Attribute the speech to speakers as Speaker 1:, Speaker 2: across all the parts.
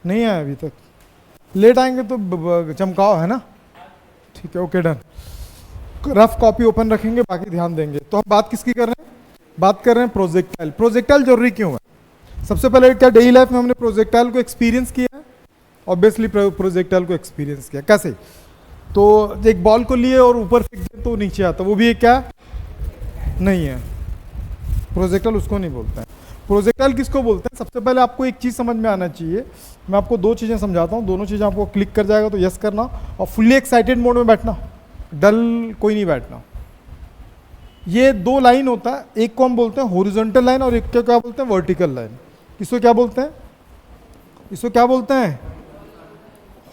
Speaker 1: नहीं आया अभी तक? लेट आएंगे तो चमकाओ, है ना? ठीक है, okay done. Rough copy open रखेंगे, बाकी ध्यान देंगे। तो हम बात किसकी कर रहे हैं? बात कर रहे हैं प्रोजेक्टाइल। प्रोजेक्टाइल जरूरी क्यों है? सबसे पहले क्या डेली लाइफ में हमने प्रोजेक्टाइल को एक्सपीरियंस किया है? ऑब्वियसली प्रोजेक्टाइल को एक्सपीरियंस किया। कैसे? तो एक बॉल को लिए और ऊपर फेंक दे तो नीचे आता, वो भी एक क्या नहीं है? प्रोजेक्टाइल उसको नहीं बोलते हैं। प्रोजेक्टाइल किसको बोलते हैं? सबसे पहले आपको एक चीज़ समझ में आना चाहिए। मैं आपको दो चीज़ें समझाता हूँ, दोनों चीज़ें आपको क्लिक कर जाएगा तो यस करना, और फुल्ली एक्साइटेड मोड में बैठना, डल कोई नहीं बैठना। ये दो लाइन होता है, एक को हम बोलते हैं हॉरिजॉन्टल लाइन और एक को क्या बोलते हैं? Vertical line. इसको क्या बोलते हैं? इसको क्या बोलते हैं?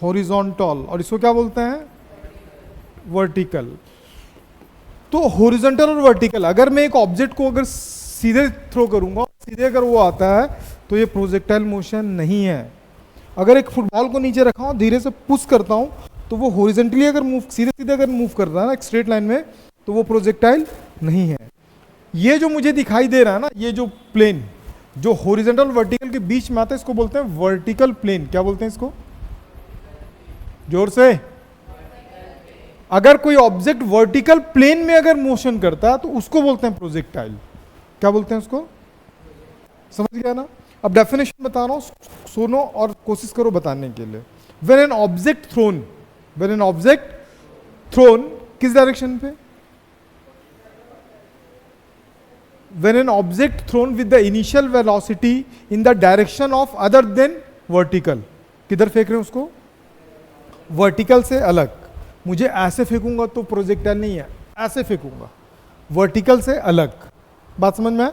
Speaker 1: हॉरिजॉन्टल। और इसको क्या बोलते हैं? वर्टिकल। तो हॉरिजॉन्टल और वर्टिकल, अगर मैं एक ऑब्जेक्ट को अगर सीधे थ्रो करूंगा, सीधे अगर वो आता है तो ये प्रोजेक्टाइल मोशन नहीं है। अगर एक फुटबॉल को नीचे रखा हूं, धीरे से पुश करता हूं, तो वो हॉरिजॉन्टली अगर मूव, सीधे सीधे अगर मूव कर रहा है ना एक स्ट्रेट लाइन में, तो वो प्रोजेक्टाइल नहीं है। ये जो मुझे दिखाई दे रहा है ना, ये जो प्लेन जो हॉरिजॉन्टल वर्टिकल के बीच में आता है, इसको बोलते हैं वर्टिकल प्लेन। क्या बोलते हैं इसको? जोर से। अगर कोई ऑब्जेक्ट वर्टिकल प्लेन में अगर मोशन करता है तो उसको बोलते हैं प्रोजेक्टाइल। क्या बोलते हैं उसको? समझ गया ना? अब डेफिनेशन बता रहा हूं, सुनो और कोशिश करो बताने के लिए। When an object thrown, when an object thrown किस डायरेक्शन पे? When an object thrown with the initial velocity in the direction of other than vertical. किधर फेंक रहे हैं उसको? वर्टिकल से अलग। मुझे ऐसे फेंकूंगा तो प्रोजेक्टाइल नहीं है, ऐसे फेंकूंगा, वर्टिकल से अलग। बात समझ में?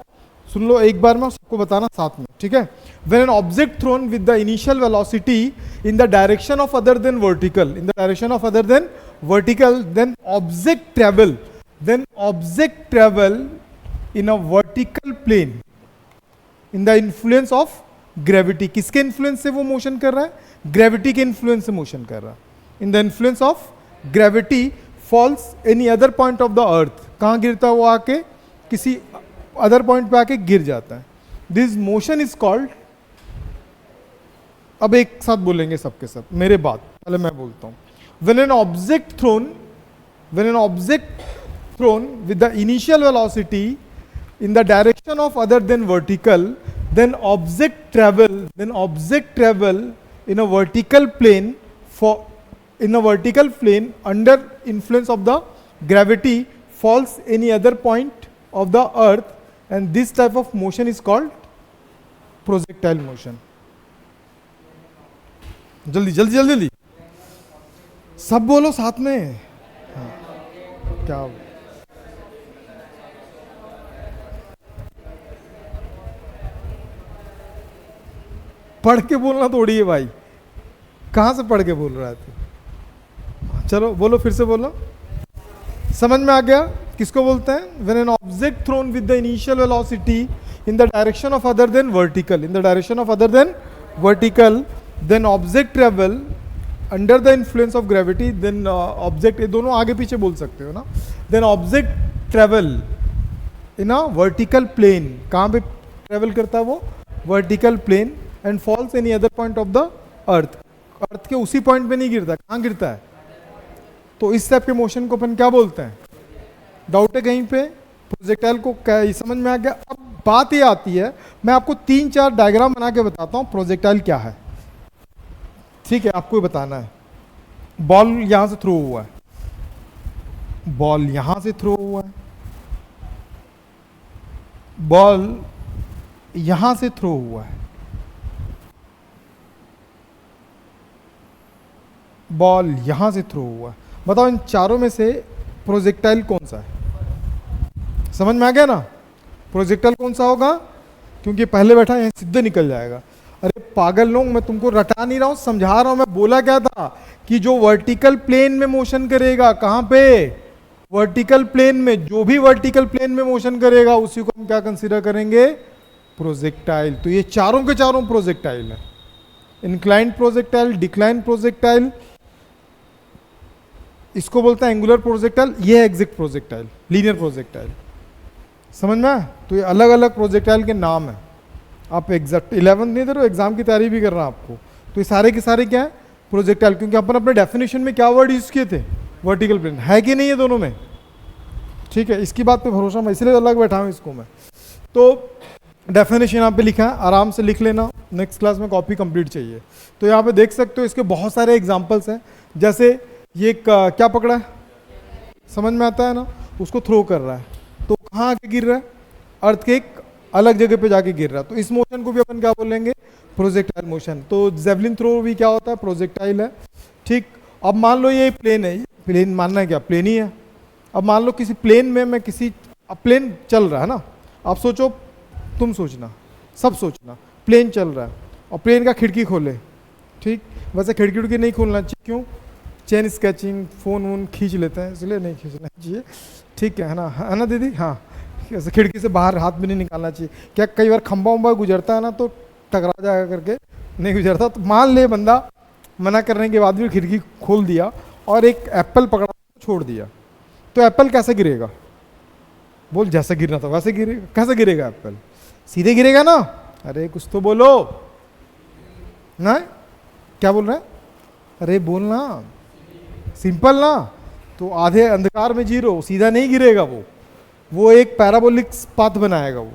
Speaker 1: सुन लो एक बार, मैं सबको बताना साथ में, ठीक है? When an object thrown with the initial velocity in the direction of other than vertical, in the direction of other than vertical, then object travel in a vertical plane in the influence of gravity. किसके influence से वो motion कर रहा है? Gravity के influence से motion कर रहा है। In the influence of gravity falls any other point of the earth. कहां गिरता है वो? आके किसी अदर पॉइंट पे आके गिर जाता है। दिस मोशन इज कॉल्ड, अब एक साथ बोलेंगे सबके सब मेरे बाद, पहले मैं बोलता हूं। When an object thrown with the initial velocity in the direction of other than vertical, then object travel in a vertical plane under influence of the gravity falls any other point of the earth, and this type of motion is called projectile motion. जल्दी सब बोलो साथ में। हाँ, क्या पढ़ के बोलना थोड़ी है भाई, कहां से पढ़ के बोल रहा है तू? चलो बोलो, फिर से बोलो। समझ में आ गया किसको बोलते हैं? When an object thrown with the initial velocity in the direction of other than vertical, then object travel under the influence of gravity, then object, ये दोनों आगे पीछे बोल सकते हो ना। Then object travel in a vertical plane. कहां पे ट्रेवल करता है वो? Vertical plane. And falls any other point of the earth. Earth के उसी पॉइंट पे नहीं गिरता, कहां गिरता है? तो इस टाइप के मोशन को अपन क्या बोलते हैं? डाउट है कहीं पे? प्रोजेक्टाइल को क्या समझ में आ गया? अब बात ये आती है, मैं आपको 3-4 डायग्राम बना के बताता हूं प्रोजेक्टाइल क्या है, ठीक है? आपको बताना है। बॉल यहां से थ्रो हुआ है, बॉल यहां से थ्रो हुआ है, बॉल यहां से थ्रो हुआ है, बॉल यहां से थ्रो हुआ है। बताओ इन चारों में से प्रोजेक्टाइल कौन सा है? समझ में आ गया ना? प्रोजेक्टाइल कौन सा होगा? क्योंकि पहले बैठा यहां सीधे निकल जाएगा। अरे पागल लोग, मैं तुमको रटा नहीं रहा हूं, समझा रहा हूं। मैं बोला क्या था कि जो वर्टिकल प्लेन में मोशन करेगा, कहां पे? वर्टिकल प्लेन में। जो भी वर्टिकल प्लेन में मोशन करेगा उसी को हम क्या कंसीडर करेंगे? प्रोजेक्टाइल। तो ये चारों के चारों प्रोजेक्टाइल है। इंक्लाइंड प्रोजेक्टाइल, डिक्लाइन प्रोजेक्टाइल, इसको बोलते हैं एंगुलर प्रोजेक्टाइल, ये है एग्जैक्ट प्रोजेक्टाइल, लीनियर प्रोजेक्टाइल। समझ में? तो ये अलग अलग प्रोजेक्टाइल के नाम है। आप एग्जैक्ट 11 नहीं दे रहे हो, एग्जाम की तैयारी भी कर रहा हूं आपको, तो ये सारे के सारे क्या है, प्रोजेक्टाइल, क्योंकि अपन अपने डेफिनेशन में क्या वर्ड यूज किए थे, वर्टिकल प्लेन, है कि नहीं है दोनों में, ठीक है। इसकी बात पे भरोसा, मैं इसलिए अलग बैठा हूँ इसको मैं। तो डेफिनेशन यहाँ पे लिखा है, आराम से लिख लेना, नेक्स्ट क्लास में कॉपी कंप्लीट चाहिए। तो यहाँ पे देख सकते हो इसके बहुत सारे एग्जांपल्स हैं, जैसे ये क्या पकड़ा है, समझ में आता है ना, उसको थ्रो कर रहा है, तो कहाँ आके गिर रहा है, अर्थ के एक अलग जगह पे जाके गिर रहा है, तो इस मोशन को भी अपन क्या बोलेंगे, प्रोजेक्टाइल मोशन। तो जेवलिन थ्रो भी क्या होता है, प्रोजेक्टाइल है, ठीक। अब मान लो ये प्लेन है, प्लेन मानना है क्या, प्लेन ही है। अब मान लो किसी प्लेन में मैं किसी, अब प्लेन चल रहा है ना, आप सोचो, तुम सोचना, सब सोचना, प्लेन चल रहा है और प्लेन का खिड़की खोले, ठीक। वैसे खिड़की उड़की नहीं खोलना चाहिए, क्यों, चेन स्केचिंग, फोन वोन खींच लेते हैं, इसलिए नहीं खींचना चाहिए, ठीक है ना, है ना दीदी, हाँ। ऐसे खिड़की से बाहर हाथ भी नहीं निकालना चाहिए, क्या कई बार खंबा उम्बा गुजरता है ना तो टकरा जाएगा करके नहीं गुजरता। तो मान ले बंदा मना करने के बाद भी खिड़की खोल दिया और एक एप्पल पकड़ा छोड़ दिया, तो एप्पल कैसे गिरेगा, बोल, जैसे गिरना था वैसे गिरेगा। कैसे गिरेगा एप्पल, सीधे गिरेगा ना, अरे कुछ तो बोलो ना, क्या बोल रहे हैं, अरे बोलना, सिंपल ना। तो आधे अंधकार में जी रहो, सीधा नहीं गिरेगा वो एक पैराबोलिक पाथ बनाएगा वो,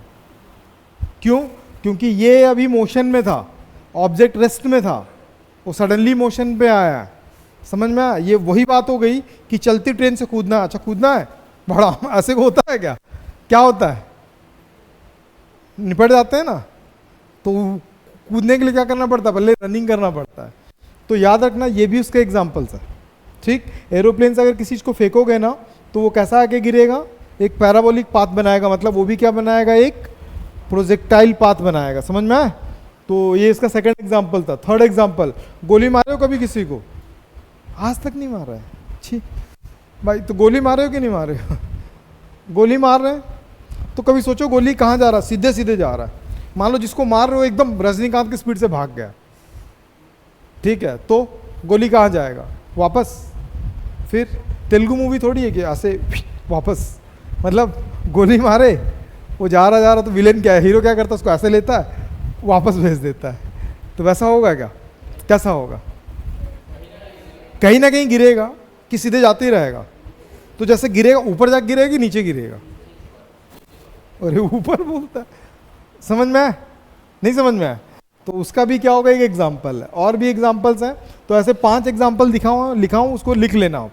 Speaker 1: क्यों, क्योंकि ये अभी मोशन में था, ऑब्जेक्ट रेस्ट में था, वो सडनली मोशन पे आया, समझ में आया। ये वही बात हो गई कि चलती ट्रेन से कूदना, अच्छा कूदना है बड़ा ऐसे को होता है क्या, क्या होता है, निपट जाते हैं ना, तो कूदने के लिए क्या करना पड़ता है, पहले रनिंग करना पड़ता है। तो याद रखना ये भी उसके एग्जाम्पल्स है, ठीक। एरोप्लेन से अगर किसी चीज़ को फेंकोगे ना तो वो कैसा आके गिरेगा, एक पैराबोलिक पाथ बनाएगा, मतलब वो भी क्या बनाएगा, एक प्रोजेक्टाइल पाथ बनाएगा, समझ में आए। तो ये इसका सेकंड एग्जाम्पल था। थर्ड एग्जाम्पल, गोली मारे हो कभी किसी को, आज तक नहीं मारा है, ठीक भाई, तो गोली मारे हो कि नहीं मारे हो गोली मार रहे हैं तो कभी सोचो गोली कहाँ जा रहा है, सीधे सीधे जा रहा है। मान लो जिसको मार रहे हो एकदम रजनीकांत की स्पीड से भाग गया, ठीक है, तो गोली कहाँ जाएगा, वापस। फिर तेलुगु मूवी थोड़ी है कि ऐसे वापस, मतलब गोली मारे, वो जा रहा तो विलेन क्या है, हीरो क्या करता है, उसको ऐसे लेता है वापस भेज देता है। तो वैसा होगा क्या, कैसा होगा, कहीं ना कहीं गिरेगा कि सीधे जाते ही रहेगा। तो जैसे गिरेगा, ऊपर जाके गिरेगा कि नीचे गिरेगा, अरे ऊपर बोलता है, समझ में आया, नहीं समझ में आया। तो उसका भी क्या होगा, एक एग्जाम्पल है, और भी एग्जाम्पल्स हैं। तो ऐसे 5 एग्जाम्पल लिखाऊं, उसको लिख लेना आप,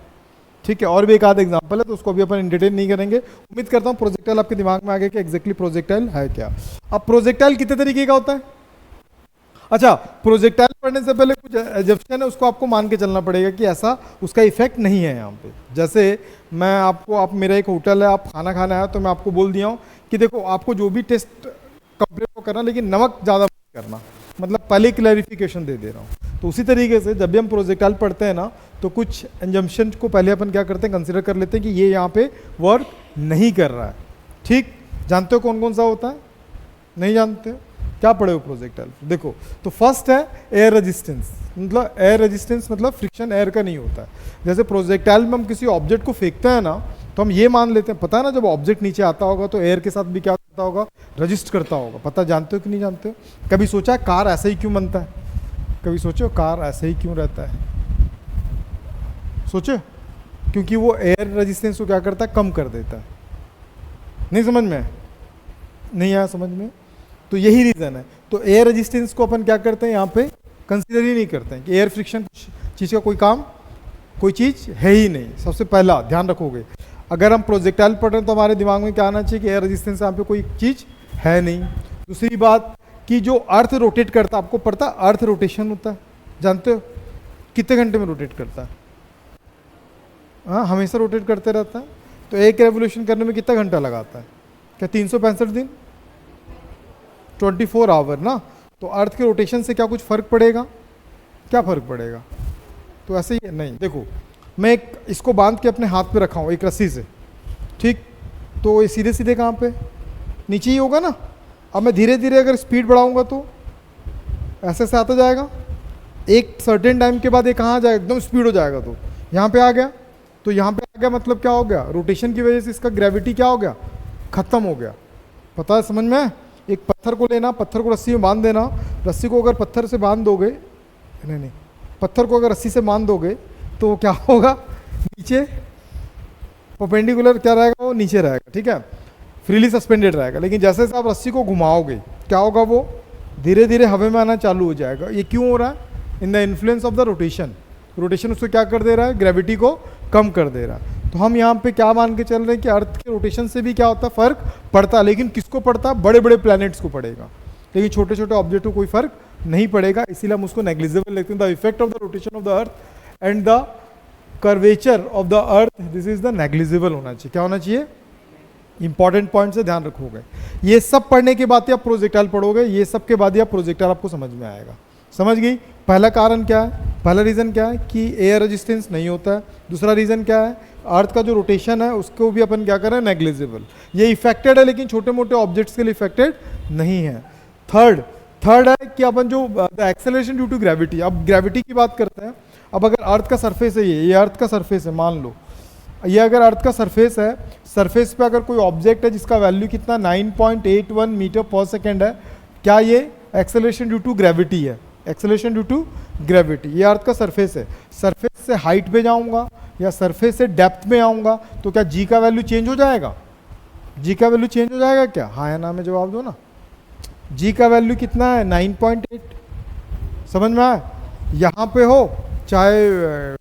Speaker 1: ठीक है। और भी एक आध एग्जाम्पल है तो उसको भी अपन इंटरटेन नहीं करेंगे। उम्मीद करता हूँ प्रोजेक्टाइल आपके दिमाग में आ गया कि एग्जैक्टली प्रोजेक्टाइल है क्या। अब प्रोजेक्टाइल कितने तरीके का होता है, अच्छा, प्रोजेक्टाइल पढ़ने से पहले कुछ एजम्पशन है, उसको आपको मान के चलना पड़ेगा कि ऐसा उसका इफेक्ट नहीं है यहाँ पे। जैसे मैं आपको, आप मेरा एक होटल है, आप खाना खाना है, तो मैं आपको बोल दिया हूँ कि देखो आपको जो भी टेस्ट कंप्लीट को करना, लेकिन नमक ज़्यादा मत करना, मतलब पहले क्लैरिफिकेशन दे दे रहा हूँ। तो उसी तरीके से जब भी हम प्रोजेक्टाइल पढ़ते हैं ना, तो कुछ एजम्पशन को पहले अपन क्या करते हैं, कंसिडर कर लेते हैं कि ये यहाँ पे वर्क नहीं कर रहा है, ठीक। जानते हो कौन कौन सा होता है, नहीं जानते हो, क्या पढ़े हो प्रोजेक्टाइल, देखो। तो फर्स्ट है एयर रेजिस्टेंस, मतलब एयर रेजिस्टेंस मतलब फ्रिक्शन एयर का नहीं होता है। जैसे प्रोजेक्टाइल में हम किसी ऑब्जेक्ट को फेंकते हैं ना, तो हम ये मान लेते हैं, पता है ना, जब ऑब्जेक्ट नीचे आता होगा तो एयर के साथ भी क्या करता होगा, रजिस्ट करता होगा, पता, जानते हो कि नहीं जानते हो। कभी सोचा है कार ऐसे ही क्यों बनता है, कभी सोचो कार ऐसे ही क्यों रहता है, सोचो, क्योंकि वो एयर रेजिस्टेंस को क्या करता है, कम कर देता है। नहीं समझ में, नहीं आया समझ में, तो यही रीज़न है। तो एयर रेजिस्टेंस को अपन क्या करते हैं, यहाँ पे कंसीडर ही नहीं करते हैं कि एयर फ्रिक्शन चीज़ का कोई काम, कोई चीज़ है ही नहीं। सबसे पहला ध्यान रखोगे, अगर हम प्रोजेक्टाइल पढ़ रहे हैं तो हमारे दिमाग में क्या आना चाहिए कि एयर रेजिस्टेंस यहाँ पे कोई चीज़ है नहीं। दूसरी बात कि जो अर्थ रोटेट करता है, आपको पता है अर्थ रोटेशन होता है, जानते हो कितने घंटे में रोटेट करता है, हाँ हमेशा रोटेट करते रहता है। तो एक रेवोल्यूशन करने में कितना घंटा लगाता है, क्या 365 दिन, 24 आवर ना। तो अर्थ के रोटेशन से क्या कुछ फ़र्क पड़ेगा, क्या फ़र्क पड़ेगा, तो ऐसे ही नहीं। देखो मैं एक इसको बांध के अपने हाथ पे रखा हूँ एक रस्सी से, ठीक, तो ये सीधे सीधे कहाँ पे, नीचे ही होगा ना। अब मैं धीरे धीरे अगर स्पीड बढ़ाऊंगा तो ऐसे से आता जाएगा, एक सर्टेन टाइम के बाद ये कहाँ आ जाएगा, एकदम स्पीड हो जाएगा, तो यहाँ पे आ गया। तो यहाँ पे आ गया मतलब क्या हो गया, रोटेशन की वजह से इसका ग्रेविटी क्या हो गया, ख़त्म हो गया। पता है, समझ में। एक पत्थर को लेना, पत्थर को रस्सी में बांध देना, रस्सी को अगर पत्थर से बांध दोगे नहीं नहीं, पत्थर को अगर रस्सी से बांध दोगे तो क्या होगा, नीचे परपेंडिकुलर क्या रहेगा, वो नीचे रहेगा, ठीक है, फ्रीली सस्पेंडेड रहेगा। लेकिन जैसे जैसे आप रस्सी को घुमाओगे क्या होगा, वो धीरे धीरे हवा में आना चालू हो जाएगा। ये क्यों हो रहा है? In the influence of the rotation. Rotation उसको क्या कर दे रहा है, ग्रेविटी को कम कर दे रहा है। तो हम यहाँ पे क्या मान के चल रहे हैं कि अर्थ के रोटेशन से भी क्या होता है, फर्क पड़ता है। लेकिन किसको पड़ता है, बड़े बड़े प्लैनेट्स को पड़ेगा, लेकिन छोटे छोटे ऑब्जेक्ट को कोई फर्क नहीं पड़ेगा। इसीलिए हम उसको नेग्लिजिबल लिखते हैं। The effect of the rotation of the earth and the curvature of the earth, this is the negligible होना चाहिए। क्या होना चाहिए, इंपॉर्टेंट पॉइंट से ध्यान रखोगे। ये सब पढ़ने के बाद आप प्रोजेक्टाइल पढ़ोगे, ये सब के बाद आप प्रोजेक्टाइल आपको समझ में आएगा। समझ गई? पहला कारण क्या है, पहला रीज़न क्या है कि एयर रेजिस्टेंस नहीं होता है। दूसरा रीज़न क्या है, अर्थ का जो रोटेशन है उसको भी अपन क्या करें, नेग्लिजिबल। ये इफेक्टेड है लेकिन छोटे मोटे ऑब्जेक्ट्स के लिए इफेक्टेड नहीं है। थर्ड है कि अपन जो एक्सेलरेशन ड्यू टू ग्रेविटी, अब ग्रेविटी की बात करते हैं। अब अगर अर्थ का सरफेस है, ये अर्थ का सरफेस है, मान लो ये अगर अर्थ का सरफेस है, सरफेस पे अगर कोई ऑब्जेक्ट है जिसका वैल्यू कितना 9.81 मीटर पर सेकेंड है, क्या ये एक्सेलरेशन ड्यू टू ग्रेविटी है? Acceleration due to gravity. ये अर्थ का सरफेस है, सरफेस से हाइट पे जाऊंगा या सरफेस से डेप्थ में आऊंगा तो क्या जी का वैल्यू चेंज हो जाएगा? जी का वैल्यू चेंज हो जाएगा क्या? हाँ या ना में जवाब दो ना। जी का वैल्यू कितना है, 9.8। समझ में आया? यहाँ पे हो चाहे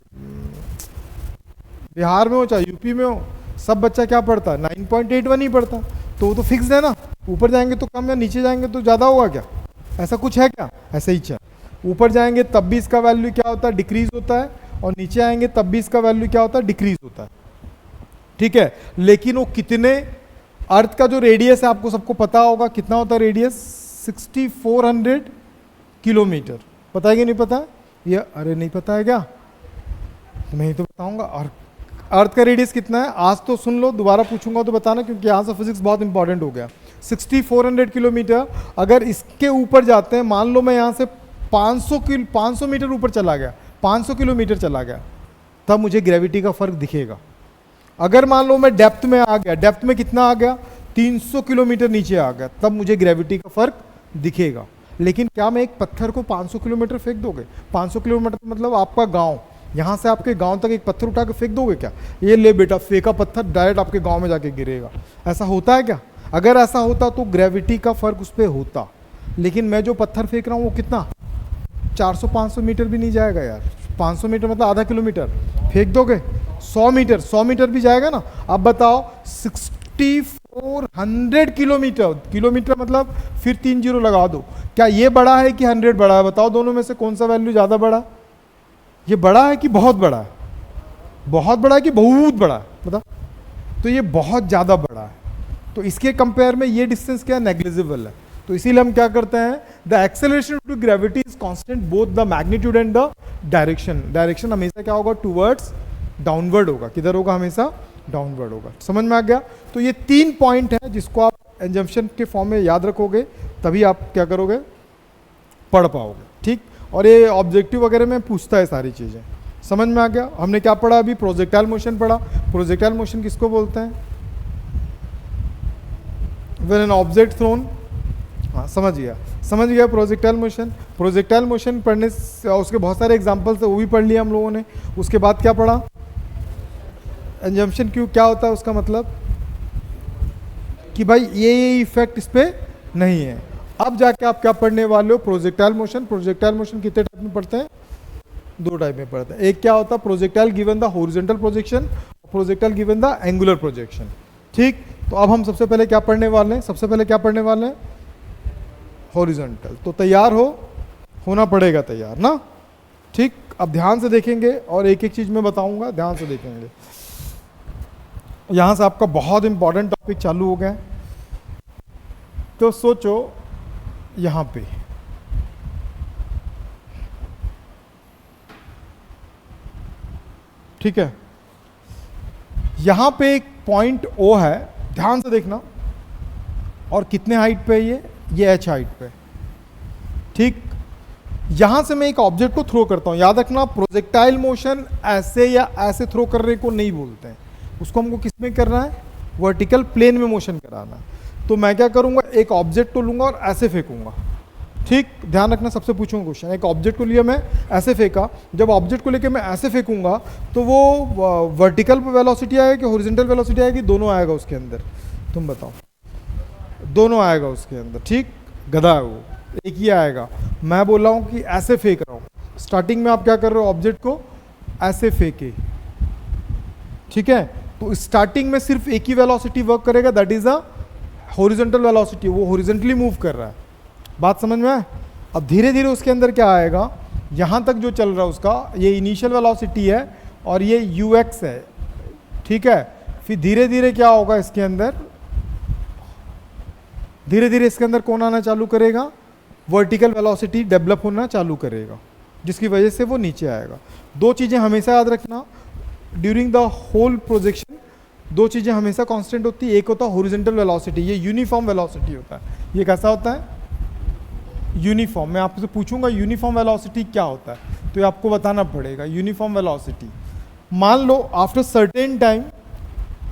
Speaker 1: बिहार में हो चाहे यूपी में हो, सब बच्चा क्या पढ़ता है, 9.81 ही पढ़ता। तो वो तो फिक्स है ना, ऊपर जाएंगे तो कम या नीचे जाएंगे तो ज़्यादा होगा क्या? ऐसा कुछ है क्या? ऐसा ही चल, ऊपर जाएंगे तब भी इसका वैल्यू क्या होता है, डिक्रीज होता है, और नीचे आएंगे तब भी इसका वैल्यू क्या होता है, डिक्रीज होता है। ठीक है, लेकिन वो कितने, अर्थ का जो रेडियस है आपको सबको पता होगा कितना होता है रेडियस, 6400 किलोमीटर। पता है कि नहीं पता? ये अरे नहीं पता है क्या? तो मैं ही तो बताऊंगा। और अर्थ का रेडियस कितना है आज तो सुन लो, दोबारा पूछूंगा तो बताना, क्योंकि यहाँ से फिजिक्स बहुत इंपॉर्टेंट हो गया। 6400 किलोमीटर। अगर इसके ऊपर जाते हैं, मान लो मैं यहाँ से 500 मीटर ऊपर चला गया, 500 किलोमीटर चला गया, तब मुझे ग्रेविटी का फर्क दिखेगा। अगर मान लो मैं डेप्थ में आ गया, डेप्थ में कितना आ गया, 300 किलोमीटर नीचे आ गया, तब मुझे ग्रेविटी का फर्क दिखेगा। लेकिन क्या मैं एक पत्थर को 500 किलोमीटर फेंक दोगे? 500 किलोमीटर मतलब आपका गांव, यहाँ से आपके गांव तक एक पत्थर उठा के फेंक दोगे क्या? ये ले बेटा फेंका पत्थर, डायरेक्ट आपके गांव में जाके गिरेगा। ऐसा होता है क्या? अगर ऐसा होता तो ग्रेविटी का फर्क उस पर होता। लेकिन मैं जो पत्थर फेंक रहा हूँ वो कितना, 400-500 मीटर भी नहीं जाएगा यार। 500 मीटर मतलब आधा किलोमीटर फेंक दोगे, 100 मीटर, 100 मीटर भी जाएगा ना। अब बताओ 6400 किलोमीटर, किलोमीटर मतलब फिर 3 जीरो लगा दो, क्या ये बड़ा है कि 100 बड़ा है? बताओ दोनों में से कौन सा वैल्यू ज़्यादा बड़ा? ये बड़ा है कि बहुत बड़ा है? बहुत बड़ा है कि बहुत बड़ा है? बताओ। तो ये बहुत ज़्यादा बड़ा है, तो इसके कंपेयर में ये डिस्टेंस क्या नेग्लिजिबल है। तो इसीलिए हम क्या करते हैं, the acceleration to gravity is constant both the magnitude and the direction. Direction हमेशा क्या होगा, टूवर्ड्स डाउनवर्ड होगा। किधर होगा? हमेशा डाउनवर्ड होगा। समझ में आ गया? तो ये 3 पॉइंट है जिसको आप एजम्पशन के फॉर्म में याद रखोगे, तभी आप क्या करोगे, पढ़ पाओगे। ठीक, और ये ऑब्जेक्टिव वगैरह में पूछता है सारी चीज़ें। समझ में आ गया? हमने क्या पढ़ा अभी, प्रोजेक्टाइल मोशन पढ़ा। प्रोजेक्टाइल मोशन किसको बोलते हैं? व्हेन एन ऑब्जेक्ट थ्रोन, हाँ समझ गया प्रोजेक्टाइल मोशन। प्रोजेक्टाइल मोशन पढ़ने से उसके बहुत सारे एग्जांपल्स है, वो भी पढ़ लिया हम लोगों ने। उसके बाद क्या पढ़ा, एजम्पशन क्यों क्या होता है, उसका मतलब कि भाई ये इफेक्ट इस पर नहीं है। अब जाके आप क्या पढ़ने वाले हो, प्रोजेक्टाइल मोशन। प्रोजेक्टाइल मोशन कितने टाइप में पढ़ते हैं? 2 टाइप में पढ़ते हैं। एक क्या होता है, projectile given the horizontal projection, projectile given the angular projection. ठीक, तो अब हम सबसे पहले क्या पढ़ने वाले हैं, सबसे पहले क्या पढ़ने वाले हैं, हॉरिजॉन्टल। तो तैयार होना पड़ेगा तैयार ना। ठीक, अब ध्यान से देखेंगे और एक एक चीज मैं बताऊंगा, ध्यान से देखेंगे। यहां से आपका बहुत इंपॉर्टेंट टॉपिक चालू हो गया। तो सोचो यहां पे ठीक है, यहां पे एक पॉइंट O है, ध्यान से देखना। और कितने हाइट पे है ये h हाइट पे। ठीक, यहां से मैं एक ऑब्जेक्ट को थ्रो करता हूं। याद रखना, प्रोजेक्टाइल मोशन ऐसे या ऐसे थ्रो करने को नहीं बोलते हैं, उसको हमको किस में करना है, वर्टिकल प्लेन में मोशन कराना। तो मैं क्या करूंगा, एक ऑब्जेक्ट को लूंगा और ऐसे फेंकूंगा। ठीक, ध्यान रखना, सबसे पूछूंगा क्वेश्चन। एक ऑब्जेक्ट को लिया मैं, ऐसे फेंका, जब ऑब्जेक्ट को लेके मैं ऐसे फेंकूंगा तो वो वर्टिकल वेलोसिटी आएगा कि हॉरिजॉन्टल वेलोसिटी आएगी? दोनों आएगा उसके अंदर, तुम बताओ। दोनों आएगा उसके अंदर, ठीक, गधा है वो, एक ही आएगा। मैं बोल रहा हूँ कि ऐसे फेंक रहा हूँ, स्टार्टिंग में आप क्या कर रहे हो, ऑब्जेक्ट को ऐसे फेंके, ठीक है, तो स्टार्टिंग में सिर्फ एक ही वेलोसिटी वर्क करेगा, that is a horizontal velocity, वो हॉरिजॉन्टली मूव कर रहा है। बात समझ में आए? अब धीरे धीरे उसके अंदर क्या आएगा, यहाँ तक जो चल रहा है उसका, ये इनिशियल वेलोसिटी है और ये ux है, ठीक है। फिर धीरे धीरे क्या होगा इसके अंदर, धीरे धीरे इसके अंदर कौन आना चालू करेगा, वर्टिकल वेलोसिटी डेवलप होना चालू करेगा, जिसकी वजह से वो नीचे आएगा। दो चीज़ें हमेशा याद रखना ड्यूरिंग द होल प्रोजेक्शन, दो चीज़ें हमेशा कांस्टेंट होती है। एक होता है हॉरिजॉन्टल वेलोसिटी, ये यूनिफॉर्म वेलोसिटी होता है। ये कैसा होता है, यूनिफॉर्म। मैं आपसे पूछूंगा यूनिफॉर्म वेलोसिटी क्या होता है, तो ये आपको बताना पड़ेगा। यूनिफॉर्म वेलोसिटी, मान लो आफ्टर सर्टेन टाइम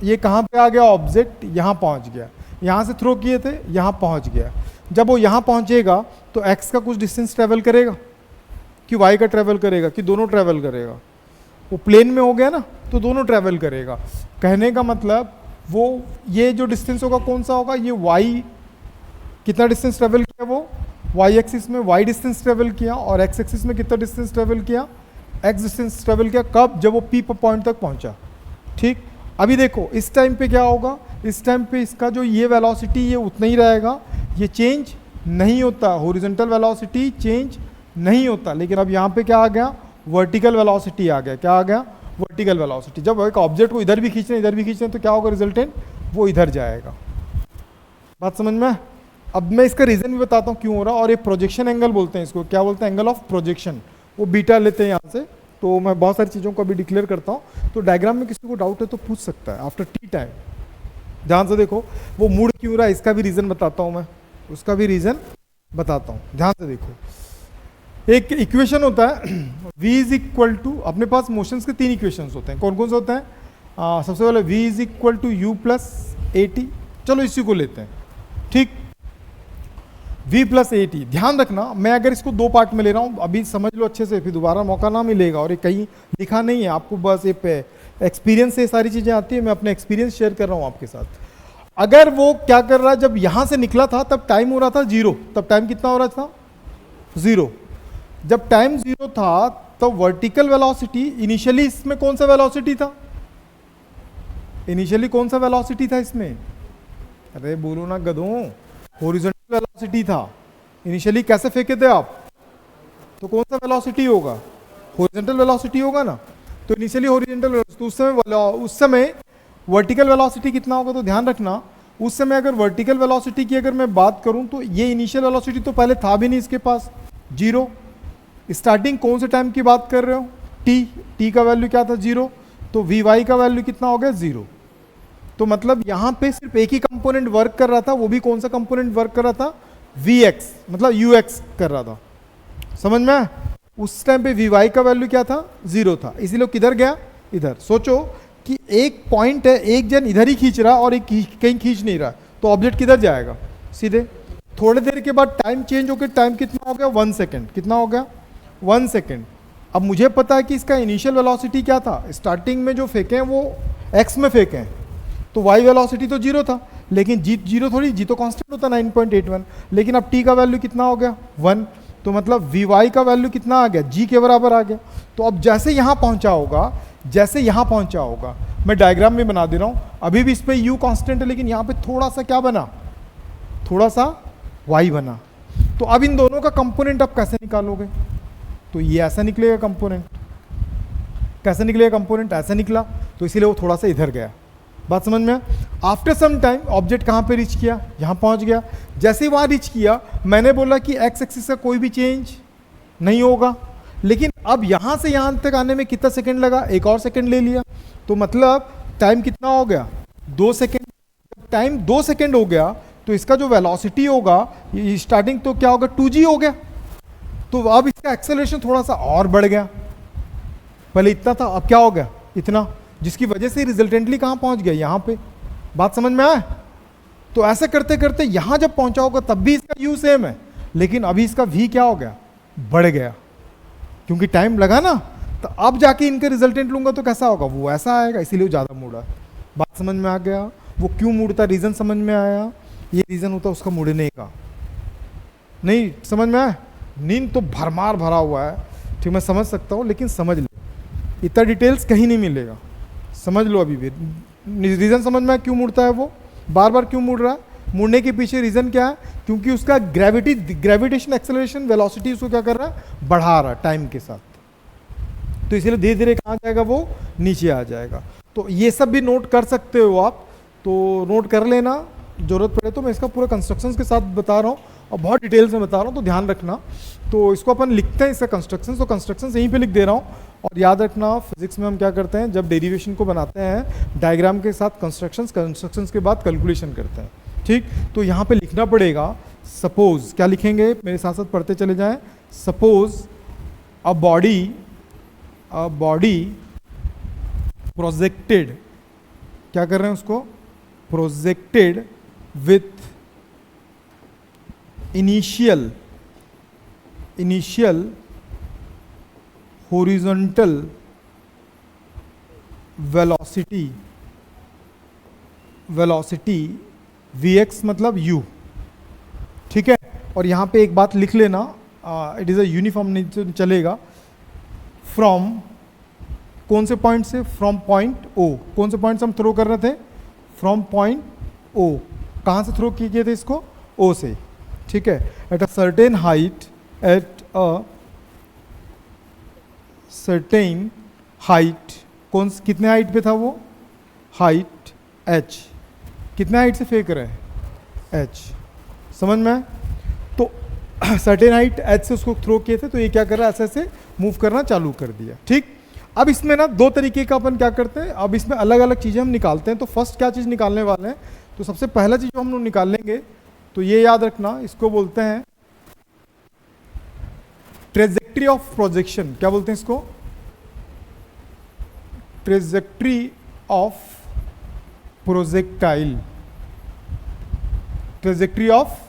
Speaker 1: ये कहाँ पे आ गया, ऑब्जेक्ट यहाँ पहुँच गया, यहाँ से थ्रो किए थे, यहाँ पहुँच गया। जब वो यहाँ पहुँचेगा तो x का कुछ डिस्टेंस ट्रेवल करेगा कि y का ट्रेवल करेगा कि दोनों ट्रेवल करेगा? वो प्लेन में हो गया ना, तो दोनों ट्रेवल करेगा। कहने का मतलब वो ये जो डिस्टेंस होगा कौन सा होगा, ये y कितना डिस्टेंस ट्रेवल किया, वो y एक्सिस में y डिस्टेंस ट्रेवल किया, और x एक्सिस में कितना डिस्टेंस ट्रेवल किया, x डिस्टेंस ट्रेवल किया। कब? जब वो P पॉइंट तक पहुंचा, ठीक। अभी देखो इस टाइम पे क्या होगा, इस टाइम पे इसका जो ये वेलोसिटी ये उतना ही रहेगा, ये चेंज नहीं होता, हॉरिजॉन्टल वेलोसिटी चेंज नहीं होता। लेकिन अब यहाँ पे क्या आ गया, वर्टिकल वेलोसिटी आ गया। क्या आ गया, वर्टिकल वेलोसिटी। जब एक ऑब्जेक्ट को इधर भी खींचना इधर भी खींचना तो क्या होगा, रिजल्टेंट वो इधर जाएगा। बात समझ में? अब मैं इसका रीजन भी बताता हूँ क्यों हो रहा है। और ये प्रोजेक्शन एंगल बोलते हैं इसको, क्या बोलते हैं, एंगल ऑफ प्रोजेक्शन। वो बीटा लेते हैं यहाँ से। तो मैं बहुत सारी चीज़ों को अभी डिक्लेयर करता हूँ, तो डायग्राम में किसी को डाउट है तो पूछ सकता है आफ्टर टी टाइम। ध्यान से देखो, वो मुड़ क्यों रहा है इसका भी रीज़न बताता हूँ मैं, उसका भी रीज़न बताता हूँ। ध्यान से देखो, एक इक्वेशन होता है v इज इक्वल टू, अपने पास मोशंस के तीन इक्वेशंस होते हैं। कौन कौन से होते हैं? सबसे पहले v is equal to u plus a t. चलो इसी को लेते हैं, ठीक, v प्लस ए टी। ध्यान रखना, मैं अगर इसको दो पार्ट में ले रहा हूँ, अभी समझ लो अच्छे से, फिर दोबारा मौका ना मिलेगा। और ये कहीं लिखा नहीं है आपको, बस ये एक्सपीरियंस से सारी चीज़ें आती है, मैं अपने एक्सपीरियंस शेयर कर रहा हूँ आपके साथ। अगर वो क्या कर रहा है, जब यहाँ से निकला था तब टाइम हो रहा था 0, तब टाइम कितना हो रहा था, 0। जब टाइम 0 था तो वर्टिकल वेलोसिटी इनिशियली इसमें कौन सा वेलोसिटी था, इनिशियली कौन सा वेलोसिटी था इसमें, अरे बोलो ना गधों, हॉरिजॉन्टल वेलोसिटी था। इनिशियली कैसे फेंके थे आप, तो कौन सा वेलोसिटी होगा, हॉरिजॉन्टल वेलोसिटी होगा ना। तो इनिशियली हॉरिजॉन्टल वेलोसिटी, तो उस समय वर्टिकल वेलोसिटी कितना होगा। तो ध्यान रखना, उस समय अगर वर्टिकल वेलोसिटी की अगर मैं बात करूं तो ये इनिशियल वेलोसिटी तो पहले था भी नहीं इसके पास, 0। स्टार्टिंग कौन से टाइम की बात कर रहे हो, t का वैल्यू क्या था, 0। तो vy का वैल्यू कितना हो गया, 0। तो मतलब यहाँ पे सिर्फ एक ही कंपोनेंट वर्क कर रहा था, वो भी कौन सा कंपोनेंट वर्क कर रहा था, vx, मतलब ux कर रहा था। समझ में? उस टाइम पे vy का वैल्यू क्या था, 0 था, इसीलिए किधर गया, इधर। सोचो कि एक पॉइंट है, एक जन इधर ही खींच रहा और एक कहीं खींच नहीं रहा, तो ऑब्जेक्ट किधर जाएगा, सीधे। थोड़ी देर के बाद टाइम चेंज होकर टाइम कितना हो गया, 1 सेकेंड। कितना हो गया, 1 सेकेंड। अब मुझे पता है कि इसका इनिशियल वेलोसिटी क्या था, स्टार्टिंग में जो फेंके हैं वो x में फेंके हैं, तो y वेलोसिटी तो 0 था, लेकिन g 0 थोड़ी, g तो कांस्टेंट होता 9.81, लेकिन अब t का वैल्यू कितना हो गया, 1। तो मतलब vy का वैल्यू कितना आ गया, g के बराबर आ गया। तो अब जैसे यहाँ पहुँचा होगा, जैसे यहाँ पहुँचा होगा, मैं डायग्राम में बना दे रहा हूँ, अभी भी इस पर u कांस्टेंट है, लेकिन यहाँ पे थोड़ा सा क्या बना, थोड़ा सा y बना। तो अब इन दोनों का कंपोनेंट आप कैसे निकालोगे, तो ये ऐसा निकलेगा कंपोनेंट। कैसे निकलेगा कंपोनेंट, ऐसा निकला, तो इसीलिए वो थोड़ा सा इधर गया। बात समझ में? आफ्टर सम टाइम ऑब्जेक्ट कहाँ पे रीच किया, यहाँ पहुँच गया। जैसे ही वहाँ रीच किया, मैंने बोला कि एक्स एक्सिस का कोई भी चेंज नहीं होगा, लेकिन अब यहाँ से यहाँ तक आने में कितना सेकंड लगा, एक और सेकंड ले लिया, तो मतलब टाइम कितना हो गया, 2 सेकंड। टाइम 2 सेकंड हो गया तो इसका जो वेलोसिटी होगा, स्टार्टिंग तो क्या होगा, 2g हो गया। तो अब इसका एक्सेलरेशन थोड़ा सा और बढ़ गया, पहले इतना था, अब क्या हो गया, इतना, जिसकी वजह से रिजल्टेंटली कहाँ पहुँच गया, यहाँ पे। बात समझ में आए? तो ऐसे करते करते यहाँ जब पहुँचा होगा तब भी इसका u सेम है, लेकिन अभी इसका v क्या हो गया, बढ़ गया, क्योंकि टाइम लगा ना। तो अब जाके इनके रिजल्टेंट लूंगा तो कैसा होगा, वो ऐसा आएगा, इसीलिए वो ज़्यादा मुड़ा। बात समझ में आ गया, वो क्यों मुड़ता, रीज़न समझ में आया। ये रीज़न होता है उसका मुड़ने का। नहीं समझ में आया, नींद तो भरमार भरा हुआ है, ठीक, मैं समझ सकता हूँ, लेकिन समझ लो इतना डिटेल्स कहीं नहीं मिलेगा, समझ लो अभी भी। रीज़न समझ में आया क्यों मुड़ता है, वो बार बार क्यों मुड़ रहा है, मुड़ने के पीछे रीज़न क्या है, क्योंकि उसका ग्रेविटेशन एक्सेलरेशन वेलोसिटी उसको क्या कर रहा है, बढ़ा रहा है टाइम के साथ। तो इसीलिए धीरे धीरे कहाँ जाएगा, वो नीचे आ जाएगा। तो ये सब भी नोट कर सकते हो आप, तो नोट कर लेना, ज़रूरत पड़े तो। मैं इसका पूरा कंस्ट्रक्शंस के साथ बता रहा हूँ और बहुत डिटेल्स में बता रहा हूँ, तो ध्यान रखना। तो इसको अपन लिखते हैं, इसका कंस्ट्रक्शंस, तो कंस्ट्रक्शंस यहीं पे लिख दे रहा हूँ। और याद रखना, फिजिक्स में हम क्या करते हैं, जब डेरिवेशन को बनाते हैं डायग्राम के साथ कंस्ट्रक्शंस के बाद कैलकुलेशन करते हैं, ठीक। तो यहाँ पे लिखना पड़ेगा, सपोज, क्या लिखेंगे, मेरे साथ साथ पढ़ते चले जाएं। सपोज अ बॉडी प्रोजेक्टेड, क्या कर रहे हैं उसको, projected with initial horizontal velocity vx मतलब u, ठीक है। और यहाँ पे एक बात लिख लेना, इट इज़ अ यूनिफॉर्म, नहीं चलेगा। फ्रॉम कौन से पॉइंट से, फ्रॉम पॉइंट ओ, कौन से पॉइंट से हम थ्रो कर रहे थे, फ्रॉम पॉइंट ओ, कहाँ से थ्रो किए थे इसको, ओ से, ठीक है। एट अ सर्टेन हाइट, कौन कितने हाइट पे था वो, हाइट h, कितने हाइट से फेंक रहे हैं, h, समझ में। तो सर्टेन हाइट h से उसको थ्रो किए थे, तो ये क्या कर रहा है, ऐसे ऐसे मूव करना चालू कर दिया, ठीक। अब इसमें ना दो तरीके का अपन क्या करते हैं, अब इसमें अलग अलग चीज़ें हम निकालते हैं। तो फर्स्ट क्या चीज़ निकालने वाले हैं, तो सबसे पहला चीज़ जो हम लोग निकालेंगे, तो ये याद रखना, इसको बोलते हैं ट्रेजेक्ट्री ऑफ प्रोजेक्शन। क्या बोलते हैं इसको, trajectory of projectile, trajectory of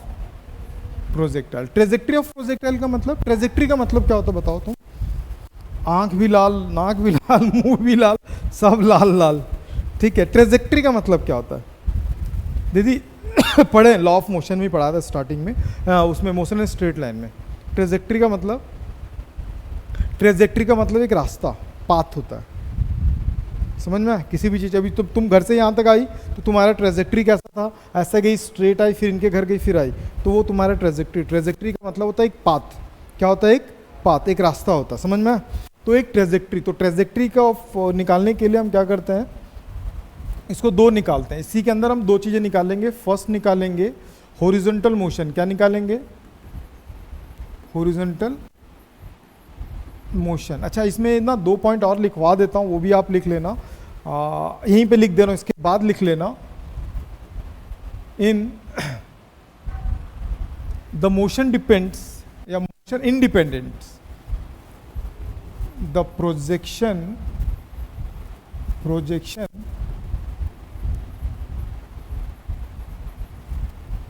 Speaker 1: projectile. Trajectory of projectile का मतलब, ट्रेजेक्ट्री का मतलब क्या होता है बताओ तुम, आंख भी लाल, नाक भी लाल, मुंह भी लाल, सब लाल लाल, ठीक है। ट्रेजेक्ट्री का मतलब क्या होता है, दीदी पढ़े, लॉ ऑफ मोशन में पढ़ा था स्टार्टिंग में, उसमें मोशन है स्ट्रेट लाइन में। ट्रेजेक्ट्री का मतलब, ट्रेजेक्ट्री का मतलब एक रास्ता, पाथ होता है, समझ में। किसी भी चीज़, अभी तो तुम घर से यहाँ तक आई तो तुम्हारा ट्रेजेक्ट्री कैसा था, ऐसा गई स्ट्रेट आई, फिर इनके घर गई, फिर आई, तो वो तुम्हारा ट्रेजेक्ट्री। ट्रेजेक्ट्री का मतलब होता है एक पाथ, क्या होता है, एक पाथ, एक रास्ता होता है, समझ में। तो एक ट्रेजेक्ट्री, तो ट्रेजेक्ट्री का निकालने के लिए हम क्या करते हैं, इसको दो निकालते हैं। इसी के अंदर हम दो चीज़ें निकालेंगे। फर्स्ट निकालेंगे हॉरिजॉन्टल मोशन, क्या निकालेंगे, हॉरिजॉन्टल मोशन। अच्छा, इसमें ना दो पॉइंट और लिखवा देता हूँ, वो भी आप लिख लेना, यहीं पे लिख दे रहा हूँ, इसके बाद लिख लेना। इन द मोशन डिपेंड्स या motion independents, the projection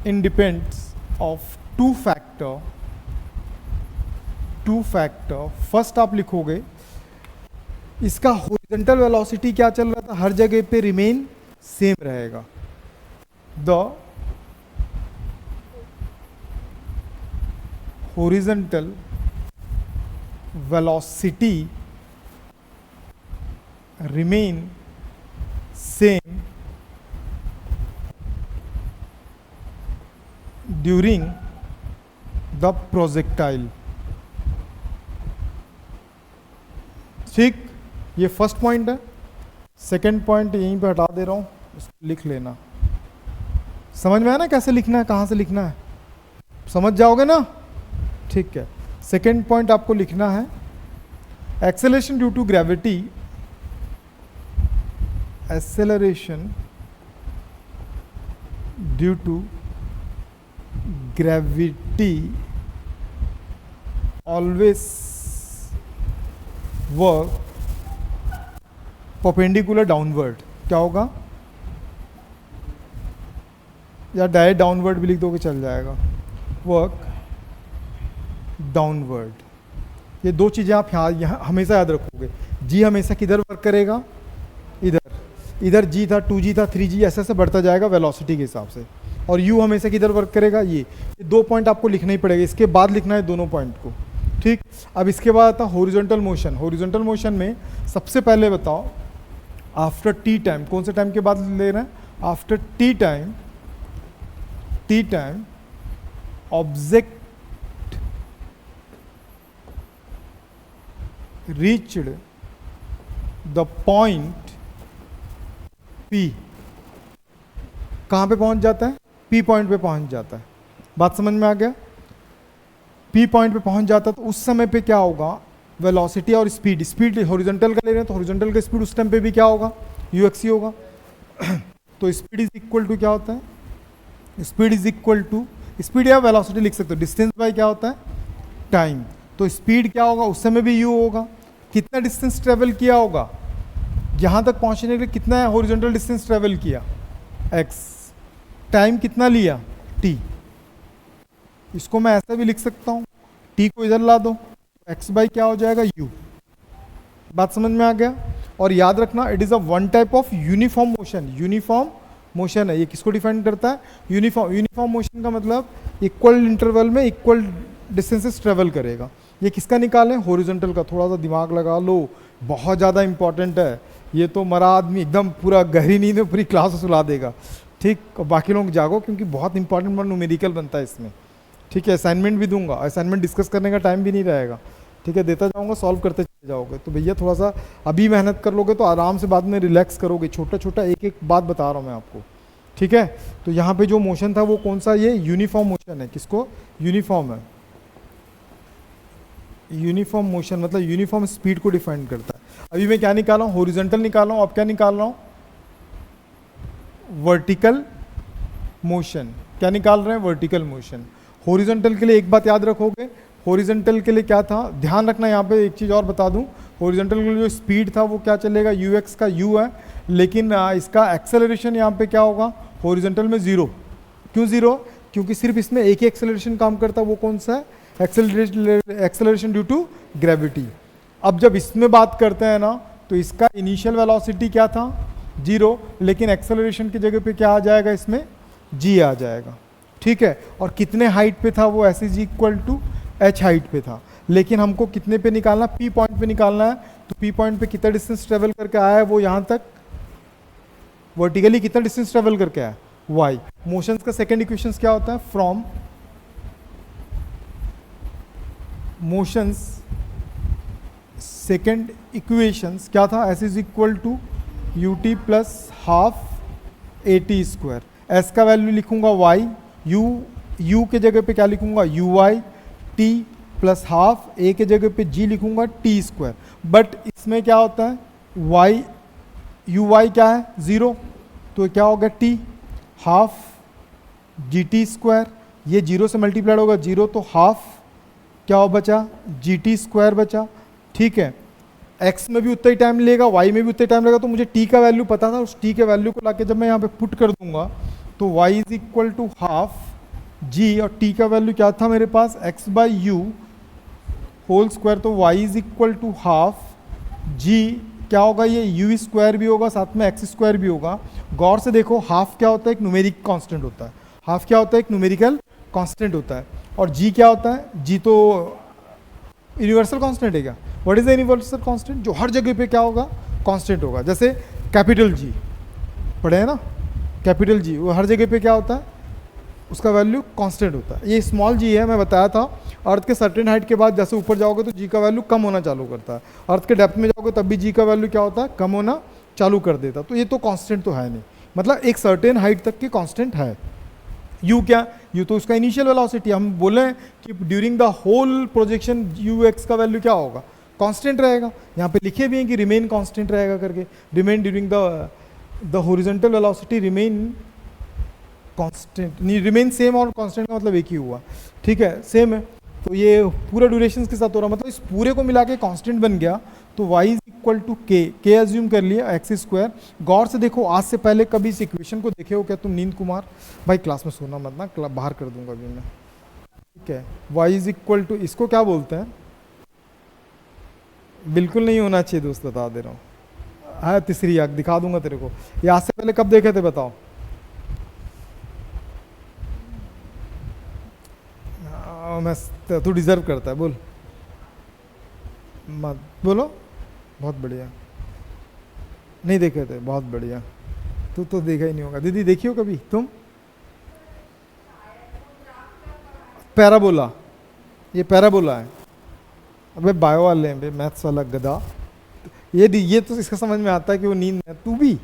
Speaker 1: independence of two factor। First आप लिखोगे, इसका हॉरिजॉन्टल वेलोसिटी क्या चल रहा था, हर जगह पे रिमेन सेम रहेगा। The horizontal velocity remain same during the projectile, ठीक। ये फर्स्ट पॉइंट है। सेकंड पॉइंट यहीं पे हटा दे रहा हूँ, इसको लिख लेना। समझ में आया ना कैसे लिखना है, कहाँ से लिखना है, समझ जाओगे ना, ठीक है। सेकंड पॉइंट आपको लिखना है, acceleration due to gravity, acceleration due to gravity always work perpendicular downward. क्या होगा, या डायरेक्ट डाउनवर्ड भी लिख दोगे चल जाएगा। Work downward. ये दो चीज़ें आप यहाँ हमेशा याद रखोगे। जी हमेशा किधर वर्क करेगा, इधर। इधर जी था, 2g था, 3g, ऐसे ऐसे बढ़ता जाएगा वेलोसिटी के हिसाब से। और u हमेशा किधर वर्क करेगा, ये 2 पॉइंट आपको लिखना ही पड़ेगा, इसके बाद लिखना है दोनों पॉइंट को, ठीक। अब इसके बाद आता हॉरिजॉन्टल मोशन। हॉरिजॉन्टल मोशन में सबसे पहले बताओ आफ्टर टी टाइम, कौन से टाइम के बाद ले रहे हैं, after T time, T time object reached the point P, कहाँ पे पहुंच जाता है, P पॉइंट पे पहुंच जाता है। बात समझ में आ गया? P पॉइंट पे पहुंच जाता है तो उस समय पे क्या होगा, वेलोसिटी और स्पीड, स्पीड हॉरिजॉन्टल का ले रहे हैं तो हॉरिजॉन्टल का स्पीड उस टाइम पे भी क्या होगा, ux होगा। तो स्पीड इज इक्वल टू क्या होता है, speed is equal to, speed या वेलोसिटी लिख सकते हो, डिस्टेंस बाय क्या होता है, टाइम। तो स्पीड क्या होगा, उस समय भी u होगा, कितना डिस्टेंस ट्रेवल किया होगा, यहाँ तक पहुँचने के लिए कितना हॉरिजॉन्टल डिस्टेंस ट्रेवल किया, x, टाइम कितना लिया, t। इसको मैं ऐसा भी लिख सकता हूँ, t को इधर ला दो, x बाई क्या हो जाएगा, u। बात समझ में आ गया? और याद रखना it is a one type of uniform motion. Uniform motion है, ये किसको डिफाइन करता है, यूनिफॉर्म। यूनिफॉर्म मोशन का मतलब इक्वल इंटरवल में इक्वल डिस्टेंसेस ट्रेवल करेगा। ये किसका निकालें, हॉरिजॉन्टल का। थोड़ा सा दिमाग लगा लो, बहुत ज़्यादा इंपॉर्टेंट है ये तो। मरा आदमी एकदम पूरा गहरी नींद में पूरी क्लास सुला देगा, ठीक। और बाकी लोग जागो क्योंकि बहुत इंपॉर्टेंट न्यूमेरिकल बनता है इसमें, ठीक है। असाइनमेंट भी दूंगा, असाइनमेंट डिस्कस करने का टाइम भी नहीं रहेगा, ठीक है, देता जाऊंगा, सॉल्व करते चले जाओगे। तो भैया थोड़ा सा अभी मेहनत कर लोगे तो आराम से बाद में रिलैक्स करोगे। छोटा छोटा एक एक बात बता रहा हूँ मैं आपको, ठीक है। तो यहाँ पे जो मोशन था वो कौन सा, ये यूनिफॉर्म मोशन है। किसको, यूनिफॉर्म है। यूनिफॉर्म मोशन मतलब यूनिफॉर्म स्पीड को डिफाइन करता है। अभी मैं क्या निकाला हूँ, हॉरिजॉन्टल निकाला हूँ, अब क्या निकाल रहा हूँ, वर्टिकल मोशन। क्या निकाल रहे हैं, वर्टिकल मोशन। हॉरिजॉन्टल के लिए एक बात याद रखोगे, हॉरिजॉन्टल के लिए क्या था, ध्यान रखना। यहाँ पे एक चीज़ और बता दूँ, हॉरिजॉन्टल के लिए जो स्पीड था वो क्या चलेगा, ux का u है, लेकिन इसका एक्सेलरेशन यहाँ पे क्या होगा, हॉरिजॉन्टल में 0। क्यों 0? क्योंकि सिर्फ इसमें एक ही एक्सेलरेशन काम करता है, वो कौन सा है, एक्सेलरेशन ड्यू टू ग्रेविटी। अब जब इसमें बात करते हैं ना तो इसका इनिशियल वेलोसिटी क्या था, 0, लेकिन एक्सेलरेशन की जगह पे क्या आ जाएगा, इसमें g आ जाएगा, ठीक है। और कितने हाइट पे था वो, s is equal to h height पे था, लेकिन हमको कितने पे निकालना, p पॉइंट पे निकालना है। तो p पॉइंट पे कितना डिस्टेंस ट्रेवल करके आया है वो, यहाँ तक वर्टिकली कितना डिस्टेंस ट्रेवल करके आया, y। मोशंस का सेकंड इक्वेशन क्या होता है, फ्रॉम मोशंस सेकेंड इक्वेशंस क्या था, s is equal to ut plus half at square. s का वैल्यू लिखूंगा y, u के जगह पे क्या लिखूंगा, uy, t plus half, a के जगह पे g लिखूंगा t स्क्वायर। बट इसमें क्या होता है, y uy क्या है, 0, तो क्या होगा t हाफ gt स्क्वायर, ये 0 से मल्टीप्लाइड होगा 0, तो हाफ क्या हो बचा, gt स्क्वायर बचा, ठीक है। x में भी उतना ही टाइम लेगा, y में भी उतना ही टाइम लेगा, तो मुझे t का वैल्यू पता था, उस t के वैल्यू को लाके जब मैं यहाँ पे पुट कर दूंगा तो y is equal to half g, और t का वैल्यू क्या था मेरे पास, x by u whole square, तो y is equal to half g क्या होगा, ये u स्क्वायर भी होगा, साथ में x स्क्वायर भी होगा। गौर से देखो, हाफ क्या होता है, एक न्यूमेरिक कांस्टेंट होता है। हाफ क्या होता है, एक न्यूमेरिकल कांस्टेंट होता है। और g क्या होता है, g तो यूनिवर्सल कांस्टेंट है क्या, what is the universal constant, जो हर जगह पे क्या होगा, कांस्टेंट होगा। जैसे कैपिटल G पढ़े हैं ना, कैपिटल G वो हर जगह पे क्या होता है, उसका वैल्यू कांस्टेंट होता है। ये स्मॉल g है, मैं बताया था, अर्थ के सर्टेन हाइट के बाद जैसे ऊपर जाओगे तो g का वैल्यू कम होना चालू करता है, अर्थ के डेप्थ में जाओगे तब भी g का वैल्यू क्या होता है, कम होना चालू कर देता। तो ये तो कांस्टेंट तो है नहीं, मतलब एक सर्टेन हाइट तक की कांस्टेंट है। u क्या, u तो उसका इनिशियल वेलोसिटी, हम बोले कि during the whole projection ux का वैल्यू क्या होगा, कांस्टेंट रहेगा। यहाँ पे लिखे भी हैं कि रिमेन कांस्टेंट रहेगा करके, remain during the horizontal velocity remain constant, नहीं रिमेन सेम, और कांस्टेंट का मतलब एक ही हुआ, ठीक है, सेम है। तो ये पूरा ड्यूरेशन के साथ हो रहा, मतलब इस पूरे को मिला के कांस्टेंट बन गया। तो y इज इक्वल टू के एज्यूम कर लिया, एक्स स्क्वायर। गौर से देखो, आज से पहले कभी इस इक्वेशन को देखे हो क्या तुम, नींद कुमार भाई, क्लास में सोना मत ना, बाहर कर दूंगा अभी मैं, ठीक है, y इज इक्वल टू, इसको क्या बोलते हैं, बिल्कुल नहीं होना चाहिए दोस्त, बता दे रहा हूँ, है तीसरी आग, दिखा दूंगा तेरे को। ये आज से पहले कब देखे थे बताओ? मैं, तू डिजर्व करता है, बोल मत बोलो। बहुत बढ़िया, नहीं देखे थे, बहुत बढ़िया। तू तो देखा ही नहीं होगा, दीदी देखी हो कभी तुम? पैराबोला, ये पैराबोला है। अबे बायो वाले हैं, मैथ्स वाला गधा। ये तो इसका समझ में आता है कि वो नींद है, तू भी।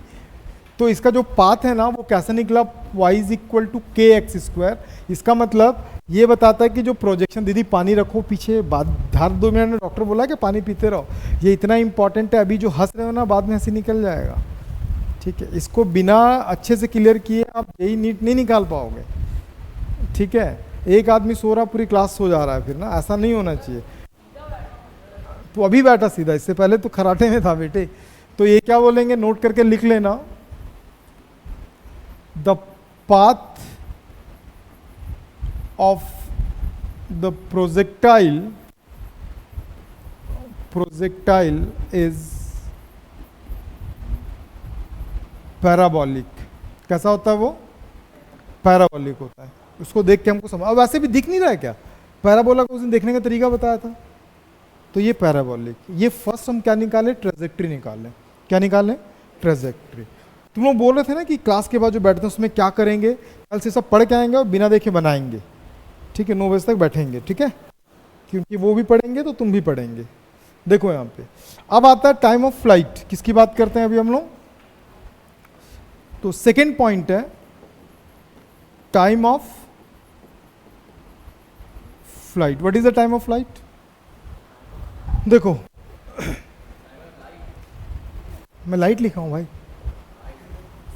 Speaker 1: तो इसका जो पाथ है ना वो कैसे निकला, y इज इक्वल टू के एक्स स्क्वायर। इसका मतलब ये बताता है कि जो प्रोजेक्शन, दीदी पानी रखो पीछे, बाद हर 2 मिनट में डॉक्टर बोला कि पानी पीते रहो, ये इतना इंपॉर्टेंट है। अभी जो हंस रहे हो ना, बाद में हंसी निकल जाएगा, ठीक है। इसको बिना अच्छे से क्लियर किए आप यही नीट नहीं निकाल पाओगे, ठीक है। एक आदमी सो रहा, पूरी क्लास सो जा रहा है, फिर ना ऐसा नहीं होना चाहिए। तो अभी बैठा सीधा, इससे पहले तो खराटे में था बेटे। तो ये क्या बोलेंगे, नोट करके लिख लेना, the path of the projectile is parabolic. कैसा होता है वो? पैराबोलिक होता है। उसको देख के हमको समझ, अब वैसे भी दिख नहीं रहा है क्या? पैराबोला को उसने देखने का तरीका बताया था, तो ये पैराबोलिक। ये फर्स्ट हम क्या निकाले, ट्रेजेक्ट्री निकाले। क्या निकाले? ट्रेजेक्ट्री। तुम लोग बोल रहे थे ना कि क्लास के बाद जो बैठते हैं उसमें क्या करेंगे, कल से सब पढ़ के आएंगे और बिना देखे बनाएंगे, ठीक है। 9 बजे तक बैठेंगे, ठीक है, क्योंकि वो भी पढ़ेंगे तो तुम भी पढ़ेंगे। देखो यहाँ पे अब आता है टाइम ऑफ फ्लाइट। किसकी बात करते हैं अभी हम लोग? तो सेकेंड पॉइंट है time of flight. What is the time of flight? देखो मैं लाइट लिखा हूं भाई,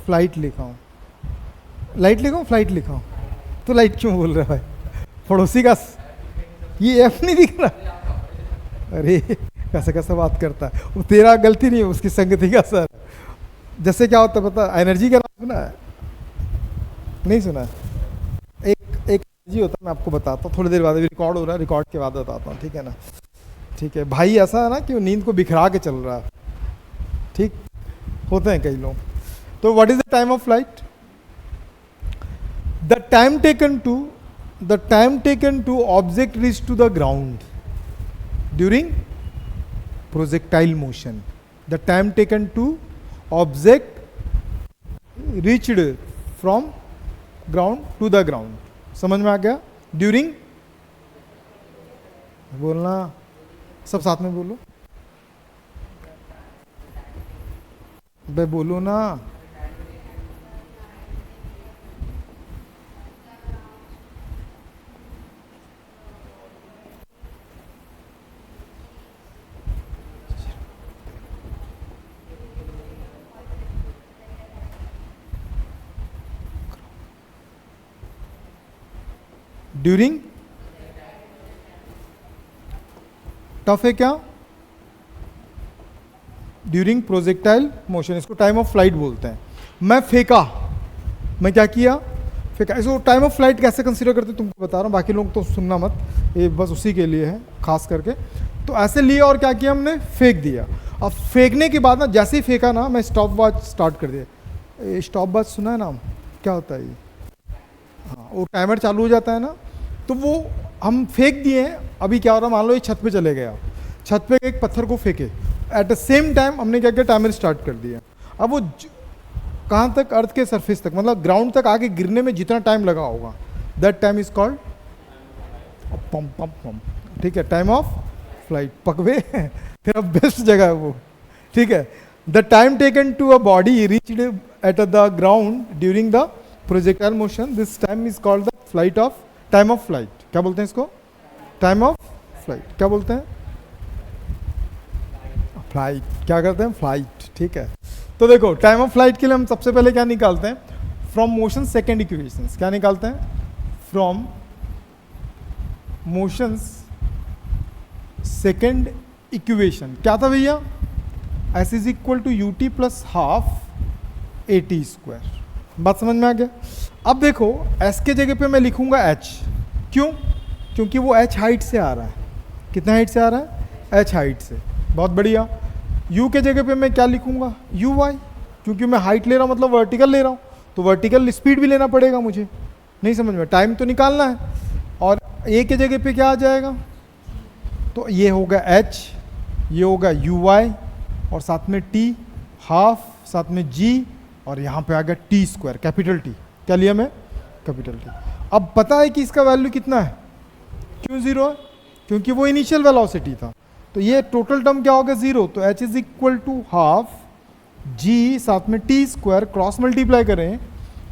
Speaker 1: फ्लाइट लिखा हूं, लाइट लिखा हूं, फ्लाइट लिखा हूं, तो लाइट क्यों बोल रहा है भाई? पड़ोसी का ये एफ नहीं दिख रहा? अरे कैसे कैसे बात करता है वो, तेरा गलती नहीं है, उसकी संगति का सर। जैसे क्या होता है पता, एनर्जी का नाम सुना है? नहीं सुना है? एक एनर्जी होता है, मैं आपको बताता हूँ थोड़ी देर बाद, रिकॉर्ड हो रहा है, रिकॉर्ड के बाद बताता हूँ, ठीक है ना। ठीक है भाई, ऐसा है ना कि वो नींद को बिखरा के चल रहा है, ठीक होते हैं कई लोग। तो what is the time of flight? The time taken to object reach to the ground during projectile motion. The time taken to object reached from ground to the ground. समझ में आ गया? ड्यूरिंग, बोलना सब साथ में बोलो बे, बोलो ना। ड्यूरिंग, टफ है क्या? ड्यूरिंग प्रोजेक्टाइल मोशन, इसको टाइम ऑफ फ्लाइट बोलते हैं। मैं फेंका, मैं क्या किया? फेंका। इसको टाइम ऑफ फ्लाइट कैसे कंसीडर करते हैं तुमको बता रहा हूँ, बाकी लोग तो सुनना मत, ये बस उसी के लिए है खास करके। तो ऐसे लिया और क्या किया हमने? फेंक दिया। अब फेंकने के बाद ना, जैसे ही फेंका ना, मैं स्टॉप वॉच स्टार्ट कर दिया। स्टॉप वॉच सुना है नाम? क्या होता है ये? हाँ, वो टाइमर चालू हो जाता है ना, तो वो हम फेंक दिए हैं। अभी क्या हो रहा है, मान लो ये छत पे चले गया, छत पे एक पत्थर को फेंके, एट द सेम टाइम हमने क्या किया, टाइमर स्टार्ट कर दिया। अब वो कहाँ तक? अर्थ के सरफेस तक, मतलब ग्राउंड तक आगे गिरने में जितना टाइम लगा होगा, दैट टाइम इज कॉल्ड पम पम पम, ठीक है, टाइम ऑफ फ्लाइट। पकवे तेरा बेस्ट जगह है वो, ठीक है। The time taken to a body reached at the ground during the projectile motion, this time is called the flight of, time of flight. क्या बोलते हैं इसको? Time of flight. क्या बोलते हैं? फ्लाइट। क्या करते हैं? फ्लाइट, ठीक है। तो देखो टाइम ऑफ फ्लाइट के लिए हम सबसे पहले क्या निकालते हैं? From motion second equations. क्या निकालते हैं? From motions second equation. क्या था भैया? S is equal to u t plus half a t square. बात समझ में आ गया? अब देखो एस के जगह पे मैं लिखूंगा एच। क्यों? क्योंकि वो h हाइट से आ रहा है। कितना हाइट से आ रहा है? h हाइट से। बहुत बढ़िया। u के जगह पे मैं क्या लिखूंगा? uy, क्योंकि मैं हाइट ले रहा हूँ मतलब वर्टिकल ले रहा हूँ, तो वर्टिकल स्पीड भी लेना पड़ेगा मुझे। नहीं समझ में? टाइम तो निकालना है। और a के जगह पे क्या आ जाएगा? तो ये होगा h, ये होगा uy, और साथ में t हाफ, साथ में g, और यहाँ पे आ गया टी स्क्वायर, कैपिटल टी। क्या लिया मैं? Capital T. अब पता है कि इसका वैल्यू कितना है? क्यों जीरो है? क्योंकि वो इनिशियल वेलोसिटी था। तो ये टोटल टर्म क्या होगा? जीरो। तो h is equal to half g साथ में टी स्क्वायर, क्रॉस मल्टीप्लाई करें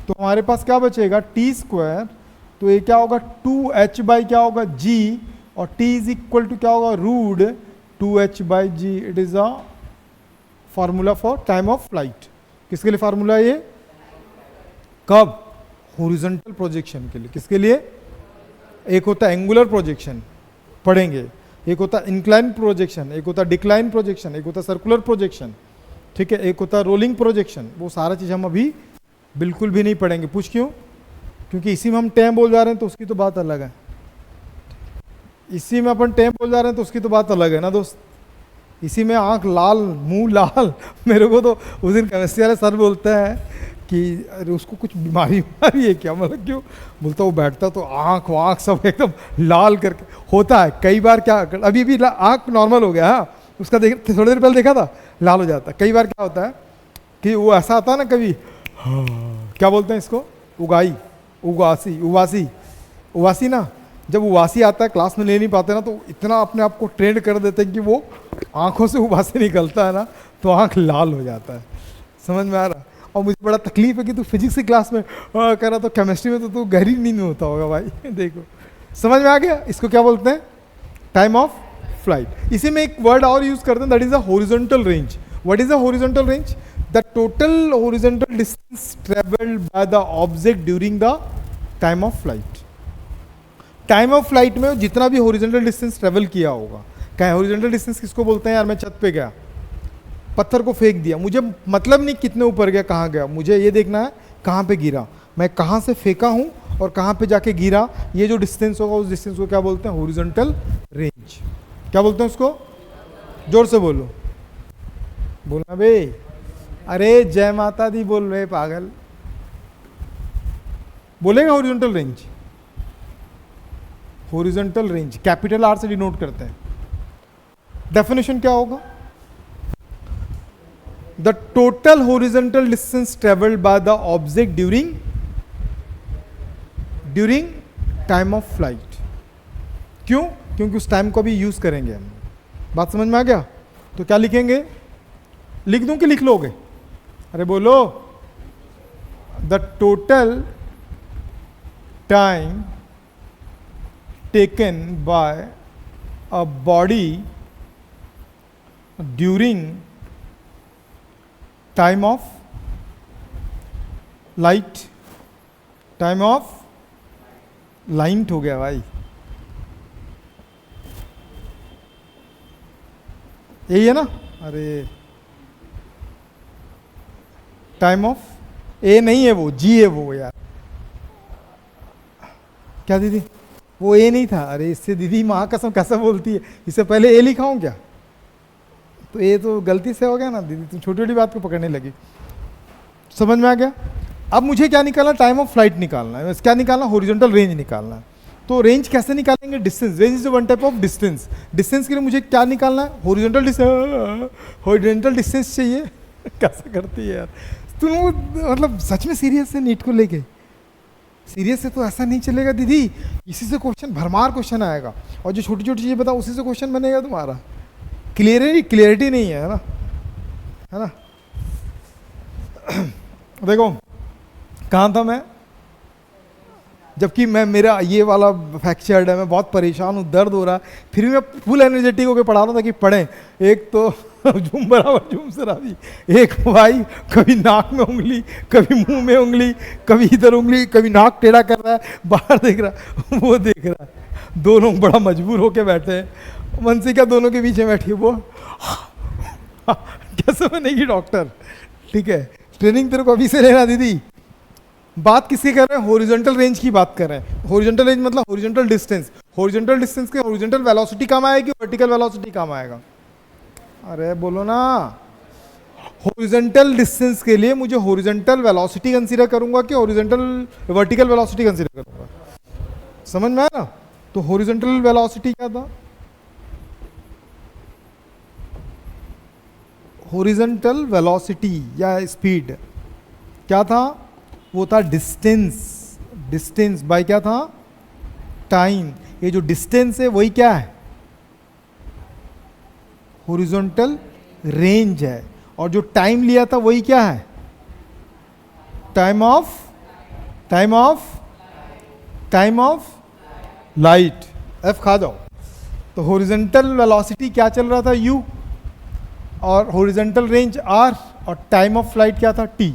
Speaker 1: तो हमारे पास क्या बचेगा? T square. तो ये क्या होगा? 2h बाई क्या होगा? g, और t इज इक्वल टू क्या होगा? Root 2h by g. It is a formula for time of flight. किसके लिए फार्मूला ये? कब? हॉरिजॉन्टल प्रोजेक्शन के लिए। किसके लिए? एक होता है एंगुलर प्रोजेक्शन, पढ़ेंगे, एक होता है इंक्लाइन प्रोजेक्शन, एक होता है डिक्लाइन प्रोजेक्शन, एक होता है सर्कुलर प्रोजेक्शन, ठीक है, एक होता है रोलिंग प्रोजेक्शन। वो सारा चीज़ हम अभी बिल्कुल भी नहीं पढ़ेंगे। पूछ क्यों? क्योंकि इसी में हम टैम बोल जा रहे हैं तो उसकी तो बात अलग है। इसी में अपन टैम बोल जा रहे हैं तो उसकी तो बात अलग है ना दोस्त। इसी में आंख लाल, मुंह लाल। मेरे को तो उस दिन केमिस्ट्री वाले सर बोलते हैं कि अरे उसको कुछ बीमारी है क्या? मतलब क्यों? बोलता वो बैठता तो आंख वाँख सब एकदम लाल करके होता है। कई बार क्या, अभी भी आंख नॉर्मल हो गया, हाँ उसका देख, थोड़ी देर पहले देखा था लाल हो जाता है। कई बार क्या होता है कि वो ऐसा आता है ना कभी, क्या बोलते हैं इसको? उगाई, उगासी, उवासी, उवासी ना। जब उवासी आता है, क्लास में ले नहीं पाते ना, तो इतना अपने आप को ट्रेंड कर देते हैं कि वो आंखों से उबासी निकलता है ना, तो आंख लाल हो जाता है। समझ में आ रहा? और मुझे बड़ा तकलीफ है कि तू फिजिक्स की क्लास में कर रहा, तो केमिस्ट्री में तो तू गहरी नींद में होता होगा भाई। देखो समझ में आ गया? इसको क्या बोलते हैं? Time of flight. इसी में एक वर्ड और यूज करते हैं, that is a horizontal range. What is a horizontal range? The total horizontal distance travelled by the object during the time of flight. Time of flight में जितना भी horizontal distance travel किया होगा। क्या horizontal distance किसको बोलते हैं? यार मैं छत पे गया, पत्थर को फेंक दिया, मुझे मतलब नहीं कितने ऊपर गया, कहाँ गया, मुझे ये देखना है कहाँ पे गिरा, मैं कहाँ से फेंका हूँ और कहाँ पे जाके गिरा। ये जो डिस्टेंस होगा उस डिस्टेंस को क्या बोलते हैं? Horizontal range. क्या बोलते हैं उसको? जोर से बोलो, बोलना बे। अरे जय माता दी बोल रहे पागल, बोलेगा horizontal range. Horizontal range capital R से डिनोट करते हैं। डेफिनेशन क्या होगा? The total horizontal distance travelled by the object during time of flight. क्यों? क्योंकि उस टाइम को भी यूज करेंगे हम। बात समझ में आ गया? तो क्या लिखेंगे? लिख दूं कि लिख लोगे? अरे बोलो। The total time taken by a body during time of light, time of light हो गया भाई, यही है ना? अरे टाइम ऑफ, ए नहीं है वो, जी है वो यार। क्या दीदी? वो ए नहीं था। अरे इससे दीदी माँ कसम कैसा बोलती है, इससे पहले ए लिखा हूँ क्या? तो ए तो गलती से हो गया ना दीदी, तुम छोटी छोटी बात को पकड़ने लगी। समझ में आ गया? अब मुझे क्या निकालना? टाइम ऑफ फ्लाइट निकालना है। क्या निकालना? हॉरिजॉन्टल रेंज निकालना है। तो रेंज कैसे निकालेंगे? Distance. Range is one type of distance. Distance के लिए मुझे क्या निकालना है? Horizontal distance. हॉरिजॉन्टल डिस्टेंस चाहिए। कैसा करती है यार तुम, मतलब सच में सीरियस है नीट को लेके? सीरियस से तो ऐसा नहीं चलेगा दीदी, इसी से क्वेश्चन भरमार क्वेश्चन आएगा, और जो छोटी छोटी चीज़ें बताओ उसी से क्वेश्चन बनेगा तुम्हारा। क्लियरिटी नहीं है ना, है ना? देखो कहाँ था मैं, जबकि मैं, मेरा ये वाला फ्रैक्चर्ड है, मैं बहुत परेशान हूँ, दर्द हो रहा है, फिर भी मैं फुल एनर्जेटिक होकर पढ़ा रहा था कि पढ़ें। एक तो झूम बराबर झूम से रावी, एक भाई कभी नाक में उंगली, कभी मुंह में उंगली, कभी इधर उंगली, कभी नाक टेढ़ा कर रहा है, बाहर देख रहा है, वो देख रहा है। दोनों बड़ा मजबूर होके बैठे हैं। मनसिका दोनों के पीछे बैठी है। वो कैसे बनेगी डॉक्टर? ठीक है, ट्रेनिंग तेरे को अभी से लेना दीदी। बात किसकी कर रहे हैं? हॉरिजॉन्टल रेंज की बात कर रहे हैं। हॉरिजॉन्टल रेंज मतलब हॉरिजॉन्टल डिस्टेंस। हॉरिजॉन्टल डिस्टेंस के हॉरिजॉन्टल वेलोसिटी काम आएगी, वर्टिकल वेलोसिटी काम आएगा। अरे बोलो ना, हॉरिजॉन्टल डिस्टेंस के लिए मुझे हॉरिजॉन्टल वेलोसिटी कंसीडर करूंगा कि हॉरिजॉन्टल वर्टिकल वेलोसिटी कंसीडर करूंगा? समझ में आया ना? तो हॉरिजॉन्टल वेलोसिटी क्या था? हॉरिजॉन्टल वेलोसिटी या स्पीड क्या था? वो था डिस्टेंस। डिस्टेंस बाय क्या था? टाइम। ये जो डिस्टेंस है वही क्या है? हॉरिजॉन्टल रेंज है। और जो टाइम लिया था वही क्या है? Time of light. एफ खा जाओ। तो हॉरिजॉन्टल वेलोसिटी क्या चल रहा था? u, और हॉरिजॉन्टल रेंज r, और टाइम ऑफ फ्लाइट क्या था? t।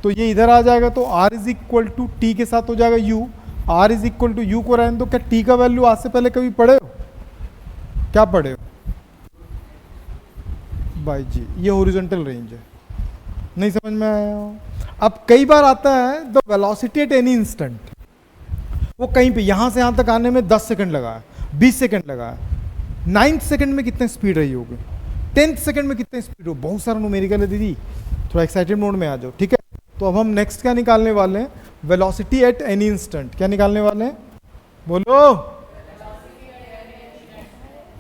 Speaker 1: तो ये इधर आ जाएगा, तो r is equal to t के साथ हो जाएगा u। r is equal to u को रहने दो। क्या t का वैल्यू आज से पहले कभी पढ़े हो? क्या पढ़े हो भाई जी? ये हॉरिजॉन्टल रेंज है। नहीं समझ में आया? अब कई बार आता है the velocity at any instant. वो कहीं पे यहां से यहां तक आने में 10 सेकंड लगा है, 20 सेकंड लगा है, 9th सेकंड में कितनी स्पीड रही होगी, 10th सेकंड में कितनी स्पीड हो? बहुत सारा न्यूमेरिकल है दीदी, थोड़ा एक्साइटेड मोड में आ जाओ, ठीक है। तो अब हम नेक्स्ट क्या निकालने वाले हैं? Velocity at any instant. क्या निकालने वाले हैं? बोलो।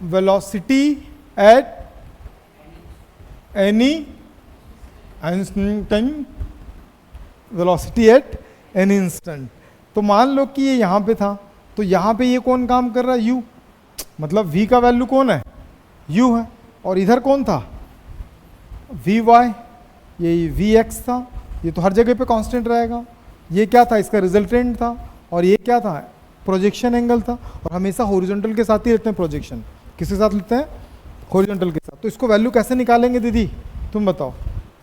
Speaker 1: Velocity at any instant. Velocity at any instant. तो मान लो कि ये यहां पे था, तो यहां पे ये कौन काम कर रहा है? u। मतलब v का वैल्यू कौन है? u है। और इधर कौन था? vy। ये vx था। ये तो हर जगह पे कांस्टेंट रहेगा। ये क्या था? इसका रिजल्टेंट था। और ये क्या था? प्रोजेक्शन एंगल था। और हमेशा हॉरिजॉन्टल के साथ ही लेते हैं प्रोजेक्शन। किसके साथ लेते हैं? हॉरिजॉन्टल के साथ। तो इसको वैल्यू कैसे निकालेंगे दीदी, तुम बताओ?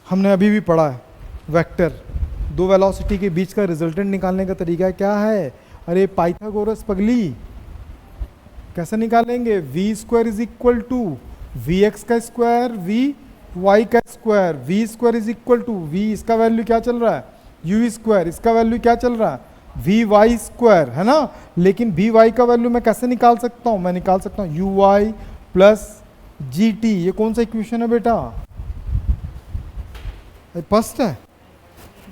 Speaker 1: हमने अभी भी पढ़ा है वेक्टर। दो वेलोसिटी के बीच का रिजल्टेंट निकालने का तरीका क्या है? अरे पाइथागोरस पगली। कैसे निकालेंगे? V square is equal to v x का स्क्वायर, वी वाई का square. V square is equal to v, इसका वैल्यू क्या चल रहा है? You square. इसका वैल्यू क्या चल रहा है? वी वाई स्क्वायर, है ना। लेकिन वी वाई का वैल्यू मैं कैसे निकाल सकता हूं? मैं निकाल सकता हूं u y plus g t. ये कौन सा इक्वेशन है बेटा? फर्स्ट है।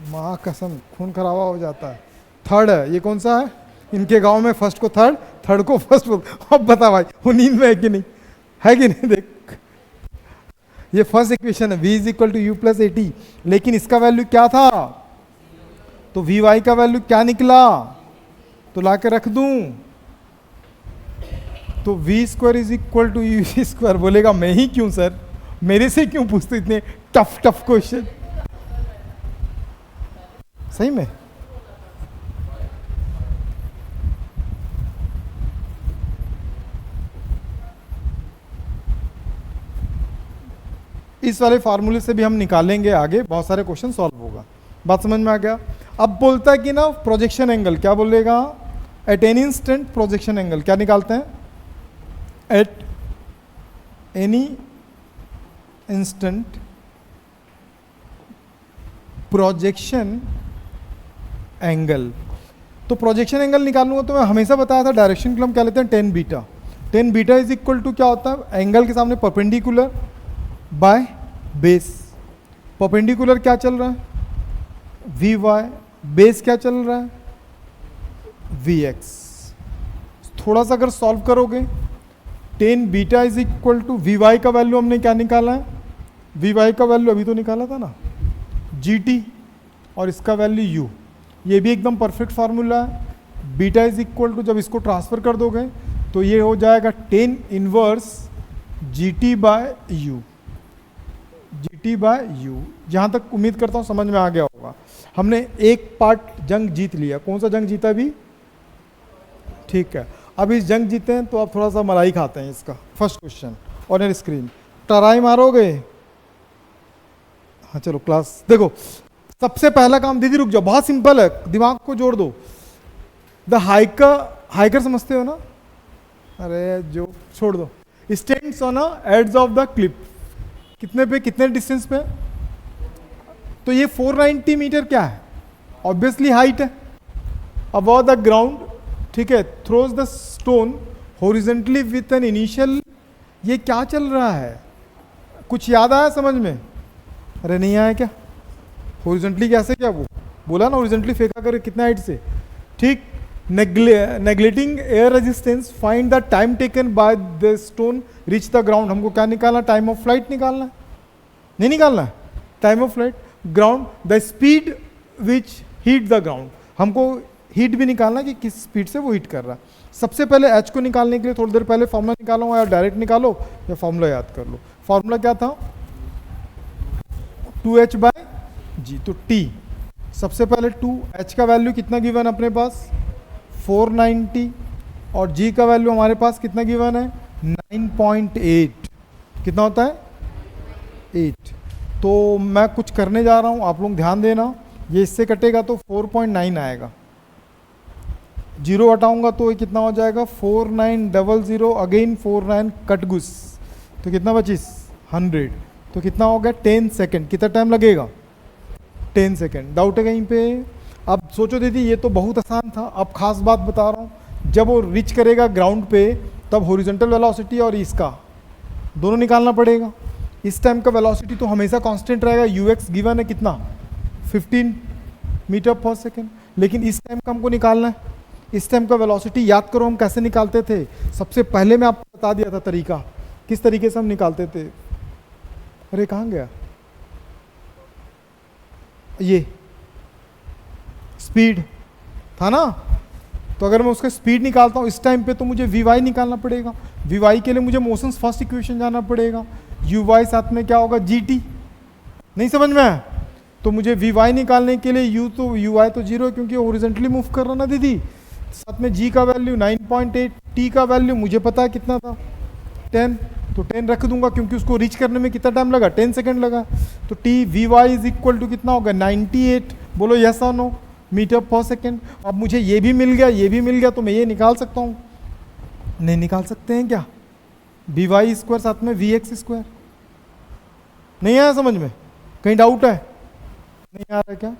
Speaker 1: माँ कसम खून खराबा हो जाता है। थर्ड है। ये कौन सा है? इनके गांव में फर्स्ट को थर्ड, थर्ड को फर्स्ट। अब बता भाई, वो नींद में है कि नहीं? है कि नहीं? देख, ये फर्स्ट इक्वेशन है, v is equal to u plus a t. लेकिन इसका वैल्यू क्या था? तो वी वाई का वैल्यू क्या निकला? तो ला के रख दूं। तो v square is equal to u square. बोलेगा मैं ही क्यों सर, मेरे से क्यों पूछते इतने टफ टफ क्वेश्चन? सही में इस वाले फार्मूले से भी हम निकालेंगे आगे, बहुत सारे क्वेश्चन सॉल्व होगा। बात समझ में आ गया? अब बोलता है कि ना प्रोजेक्शन एंगल, क्या बोलेगा? At any instant projection angle क्या निकालते हैं? At any instant projection angle. तो प्रोजेक्शन एंगल निकालूंगा तो मैं हमेशा बताया था डायरेक्शन को हम क्या लेते हैं? Tan beta. Tan beta is equal to क्या होता है? एंगल के सामने परपेंडिकुलर बाय बेस। परपेंडिकुलर क्या चल रहा है? We Y. बेस क्या चल रहा है? V x. थोड़ा सा अगर सॉल्व करोगे, tan beta is equal to v y का वैल्यू हमने क्या निकाला है? वी वाई का वैल्यू अभी तो निकाला था ना, जी टी, और इसका वैल्यू यू। ये भी एकदम परफेक्ट फार्मूला है। बीटा इज इक्वल टू, जब इसको ट्रांसफर कर दोगे तो ये हो जाएगा tan inverse g t by u. G t by u. जहाँ तक उम्मीद करता हूँ समझ में आ गया होगा। हमने एक पार्ट जंग जीत लिया। कौन सा जंग जीता भी? ठीक है, अब इस जंग जीते हैं तो आप थोड़ा सा मलाई खाते हैं इसका। First question on screen, try मारोगे? हाँ चलो क्लास देखो। सबसे पहला काम, दीदी रुक जाओ, बहुत सिंपल है, दिमाग को जोड़ दो। द हाइकर समझते हो ना? अरे जो छोड़ दो। Stands on edge of the cliff. कितने पे, कितने डिस्टेंस पे? तो ये 490 मीटर क्या है? ऑब्वियसली हाइट है, अबव द ग्राउंड, ठीक है, throws the stone horizontally with an initial. ये क्या चल रहा है, कुछ याद आया समझ में? अरे नहीं आया क्या? हॉरिजेंटली कैसे, क्या वो बोला ना, हॉरिजेंटली फेंका करे कितना हाइट से, ठीक। Neglecting air resistance, find the time taken by the stone reach the ground. हमको क्या निकालना, टाइम ऑफ फ्लाइट निकालना है, नहीं निकालना है, time of flight. Ground, the speed which heat the ground, हमको हीट भी निकालना कि किस स्पीड से वो हीट कर रहा है। सबसे पहले एच को निकालने के लिए थोड़ी देर पहले फॉर्मूला निकालो, या डायरेक्ट निकालो या फॉर्मूला याद कर लो। फॉर्मूला क्या था, 2h बाय जी, तो T सबसे पहले 2h का वैल्यू कितना गिवन अपने पास 490, और G का वैल्यू हमारे पास कितना गिवन है 9.8, कितना होता है 8। तो मैं कुछ करने जा रहा हूँ, आप लोग ध्यान देना, ये इससे कटेगा तो 4.9 आएगा, जीरो हटाऊंगा तो ये कितना हो जाएगा 4900, अगेन 49 कटगुस, तो कितना बची 100, तो कितना हो गया 10 सेकेंड। कितना टाइम लगेगा 10 सेकेंड। डाउट है कहीं पे? अब सोचो दीदी ये तो बहुत आसान था, अब खास बात बता रहा हूँ, जब वो रिच करेगा ग्राउंड पे तब हॉरिजॉन्टल वेलोसिटी और इसका दोनों निकालना पड़ेगा। इस टाइम का वेलोसिटी तो हमेशा कांस्टेंट रहेगा, यूएक्स गिवन है कितना 15 मीटर पर सेकेंड, लेकिन इस टाइम का हमको निकालना है। इस टाइम का वेलोसिटी याद करो हम कैसे निकालते थे, सबसे पहले मैं आपको बता दिया था तरीका, किस तरीके से हम निकालते थे। अरे कहाँ गया ये, स्पीड था ना, तो अगर मैं उसका स्पीड निकालता हूँ इस टाइम पे तो मुझे वी वाई निकालना पड़ेगा। वी वाई के लिए मुझे मोशंस फर्स्ट इक्वेशन जाना पड़ेगा, यू वाई साथ में क्या होगा जी टी, नहीं समझ में आया? तो मुझे वी वाई निकालने के लिए यू वाई तो जीरो क्योंकि हॉरिजॉन्टली मूव कर रहा ना दीदी, साथ में जी का वैल्यू 9.8, टी का वैल्यू मुझे पता है कितना था 10, तो 10 रख दूंगा क्योंकि उसको रीच करने में कितना टाइम लगा 10 सेकेंड लगा। तो t v y is equal to कितना होगा 98, बोलो यस और नो, मीटर पर सेकेंड। अब मुझे ये भी मिल गया, ये भी मिल गया, तो मैं ये निकाल सकता हूँ, नहीं निकाल सकते हैं क्या? वी वाई स्क्वायर साथ में वी एक्स स्क्वायर। नहीं आया समझ में? कहीं डाउट है? नहीं आ रहा क्या?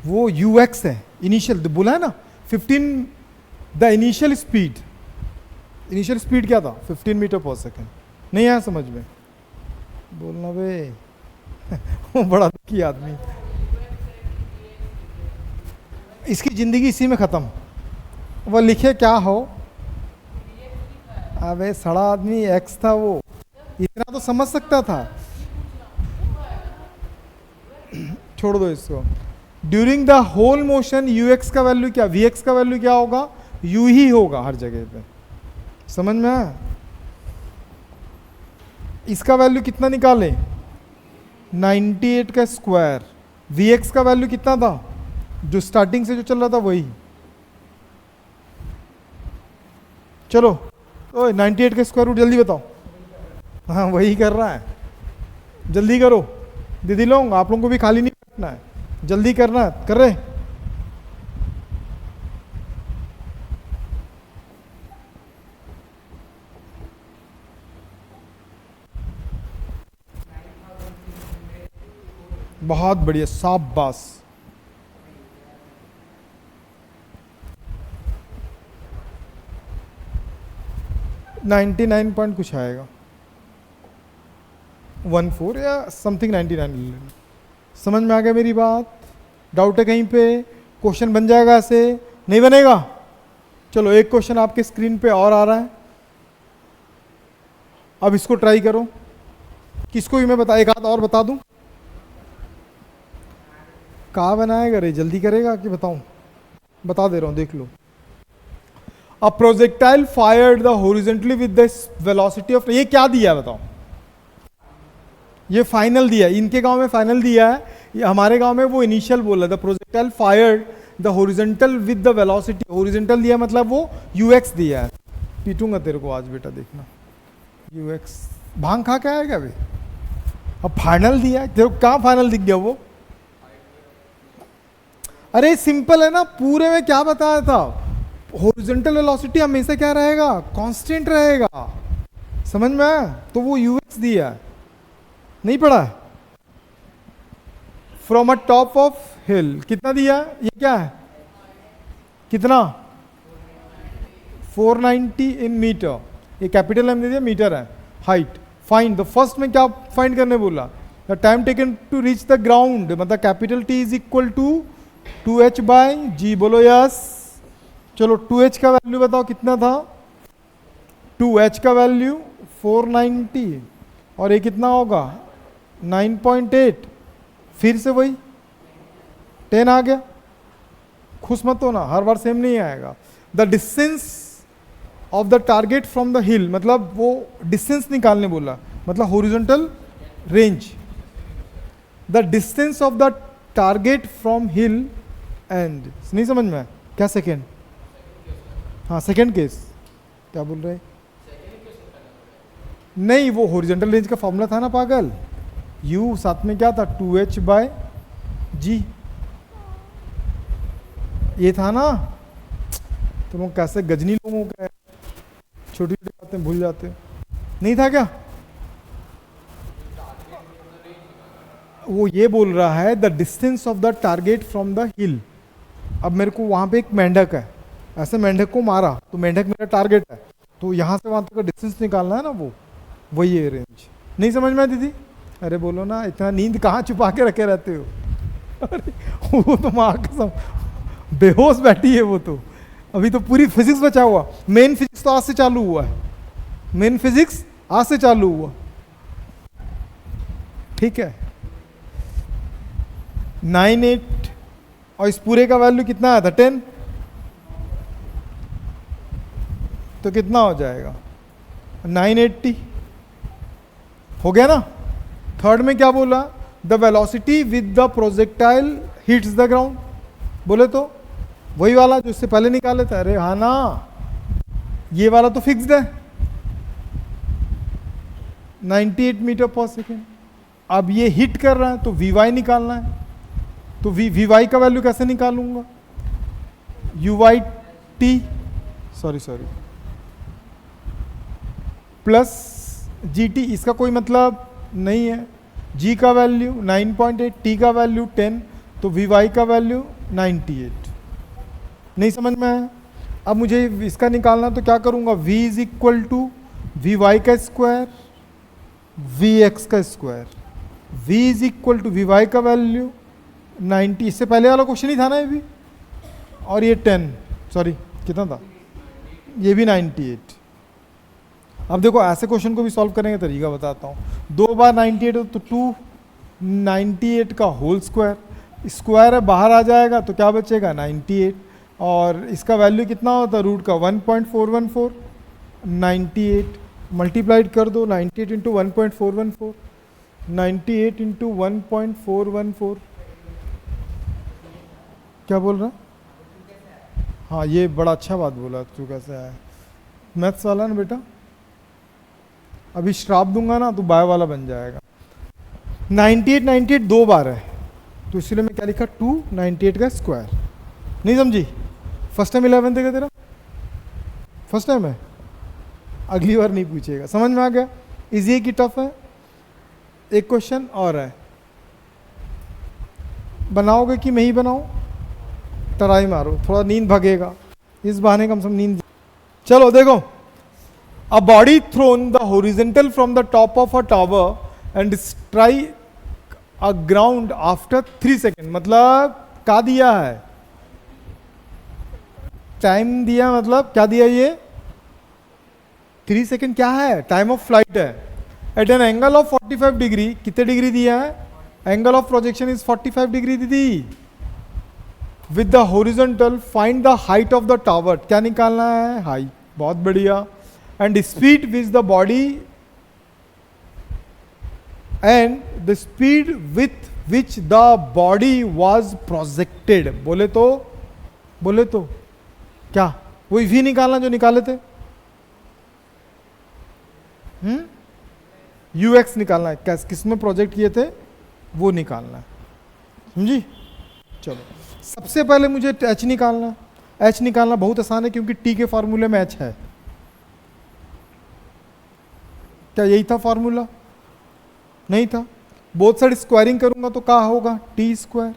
Speaker 1: वो यू एक्स है, इनिशियल बोला है ना 15, the initial speed, initial speed क्या था 15 मीटर पर सेकेंड। नहीं आया समझ में? बोलना बे वो बड़ा दुखी आदमी, इसकी जिंदगी इसी में खत्म। वो लिखे क्या हो, अबे सड़ा आदमी एक्स था, वो इतना तो समझ सकता था। छोड़ दो इसको। During the whole motion u x का वैल्यू क्या, वी एक्स का वैल्यू क्या होगा, यू ही होगा हर जगह पे, समझ में आया? इसका वैल्यू कितना निकाले 98 का स्क्वायर, वी एक्स का वैल्यू कितना था जो स्टार्टिंग से जो चल रहा था वही। चलो ओए 98 का स्क्वायर रूट जल्दी बताओ। हाँ वही कर रहा है, जल्दी करो दीदी लोग, आप लोगों को भी खाली नहीं बैठना है, जल्दी करना है, कर रहे? बहुत बढ़िया, शाबाश। 99 पॉइंट कुछ आएगा, 14 या समथिंग 99। समझ में आ गया मेरी बात? डाउट है कहीं पे? क्वेश्चन बन जाएगा ऐसे, नहीं बनेगा? चलो एक क्वेश्चन आपके स्क्रीन पे और आ रहा है, अब इसको ट्राई करो। किसको भी मैं बता, एक आध और बता दूं? कहाँ बनाएगा रे, जल्दी करेगा कि बताऊं? बता दे रहा हूं, देख लो। A projectile fired the horizontally with the velocity of, ये क्या दिया है बताओ? ये फाइनल दिया है, इनके गांव में फाइनल दिया है, ये हमारे गांव में वो इनिशियल बोला। The projectile fired the horizontal with the velocity, horizontal दिया मतलब वो यूएक्स दिया है। पीटूंगा तेरे को आज बेटा, देखना यूएक्स। भांग खा के आएगा भाई? अब फाइनल दिया है, तेरे को कहाँ फाइनल दिख गया वो? अरे सिंपल है ना, पूरे में क्या बताया था, हॉरिजॉन्टल वेलोसिटी हमेशा क्या रहेगा, कांस्टेंट रहेगा, समझ में आया? तो वो यूएक्स दिया है, नहीं पढ़ा है? फ्रॉम अ टॉप ऑफ हिल, कितना दिया? ये क्या है? कितना? 490 इन मीटर, ये कैपिटल एम दे दिया, मीटर है। हाइट फाइंड द फर्स्ट में क्या फाइंड करने बोला? The time taken to reach the ground, मतलब capital T is equal to 2h by G. बोलो यस। चलो 2h का वैल्यू बताओ कितना था? 2h का वैल्यू 490 और ये कितना होगा? 9.8। फिर से वही 10 आ गया। खुश मत होना, हर बार सेम नहीं आएगा। The distance of the target from the हिल, मतलब वो डिस्टेंस निकालने बोला, मतलब horizontal range. The distance of the target from hill and, नहीं समझ में? क्या सेकेंड? हाँ सेकेंड केस। क्या बोल रहे? नहीं, वो हॉरिजॉन्टल रेंज का फॉर्मूला था ना पागल। u साथ में क्या था? 2h बाय जी, ये था ना। तुम लोग कैसे गजनी लोगों का, छोटी छोटी बातें भूल जाते। नहीं था क्या? वो ये बोल रहा है the distance of the target from the हिल। अब मेरे को वहां पे एक मेंढक है, ऐसे मेंढक को मारा तो मेंढक मेरा टारगेट है, तो यहाँ से वहां तक का डिस्टेंस निकालना है ना, वो वही है रेंज। नहीं समझ में दीदी? अरे बोलो ना, इतना नींद कहाँ छुपा के रखे रहते हो? अरे वो तो माँ कसम बेहोश बैठी है वो तो। अभी तो पूरी फिजिक्स बचा हुआ। मेन फिजिक्स तो आज से चालू हुआ है, मेन फिजिक्स आज से चालू हुआ। ठीक है, 9.8 और इस पूरे का वैल्यू कितना आया था? 10। तो कितना हो जाएगा? 980 हो गया ना। थर्ड में क्या बोला? The velocity with the projectile hits the ground. बोले तो वही वाला जो इससे पहले निकाले थे। अरे हाँ ना, ये वाला तो फिक्स्ड है 98 मीटर पर सेकेंड। अब ये हिट कर रहा है तो वी निकालना है। तो वी वाई का वैल्यू कैसे निकालूंगा? U y t sorry plus g t, इसका कोई मतलब नहीं है। जी का वैल्यू 9.8, टी का वैल्यू 10, तो वी वाई का वैल्यू 98। नहीं समझ में आया? अब मुझे इसका निकालना, तो क्या करूंगा? v is equal to v y का स्क्वायर वी एक्स का square. v is equal to v y का वैल्यू 90, इससे पहले वाला क्वेश्चन ही था ना ये भी, और ये 10, सॉरी कितना था? ये भी 98। अब देखो ऐसे क्वेश्चन को भी सॉल्व करने का तरीका बताता हूँ। 2 बार 98 तो 298 का होल स्क्वायर, स्क्वायर है बाहर आ जाएगा तो क्या बचेगा? 98। और इसका वैल्यू कितना होता है? रूट का 1.414। 98 मल्टीप्लाइड कर दो, 98 इंटू 1.414, 98 इंटू 1.414। क्या बोल रहा? हाँ ये बड़ा अच्छा बात बोला तू, कैसे आया मैथ्स वाला ना बेटा। अभी श्राप दूंगा ना तो बाय वाला बन जाएगा। 98 दो बार है तो इसलिए मैं क्या लिखा? 298 का स्क्वायर। नहीं समझी? फर्स्ट टाइम 11 देगा तेरा, फर्स्ट टाइम है, अगली बार नहीं पूछेगा। समझ में आ गया? इजी है कि टफ है? एक क्वेश्चन और है, बनाओगे कि मैं ही बनाऊं? ट्राई मारो, थोड़ा नींद भगेगा, इस बहाने कम से कम नींद। चलो देखो, a body thrown the horizontal from the top of a tower and strike a ground after 3 second. मतलब क्या दिया है? टाइम दिया, मतलब क्या दिया? ये 3 सेकेंड क्या है? टाइम ऑफ फ्लाइट है। At an angle of 45 degree, कितने डिग्री दिया है? Angle of projection is 45 degree दीदी। With the horizontal find the height of the tower. क्या निकालना है? हाइट। बहुत बढ़िया। And speed with the body and the speed with which the body was projected. बोले तो क्या? वही वी निकालना जो निकाले थे। यूएक्स निकालना है, किस में प्रोजेक्ट किए थे वो निकालना है। समझी? चलो सबसे पहले मुझे एच निकालना है। एच निकालना बहुत आसान है क्योंकि टी के फॉर्मूले में एच है। क्या यही था फॉर्मूला? नहीं था। बोथ साइड स्क्वायरिंग करूंगा तो क्या होगा, टी स्क्वायर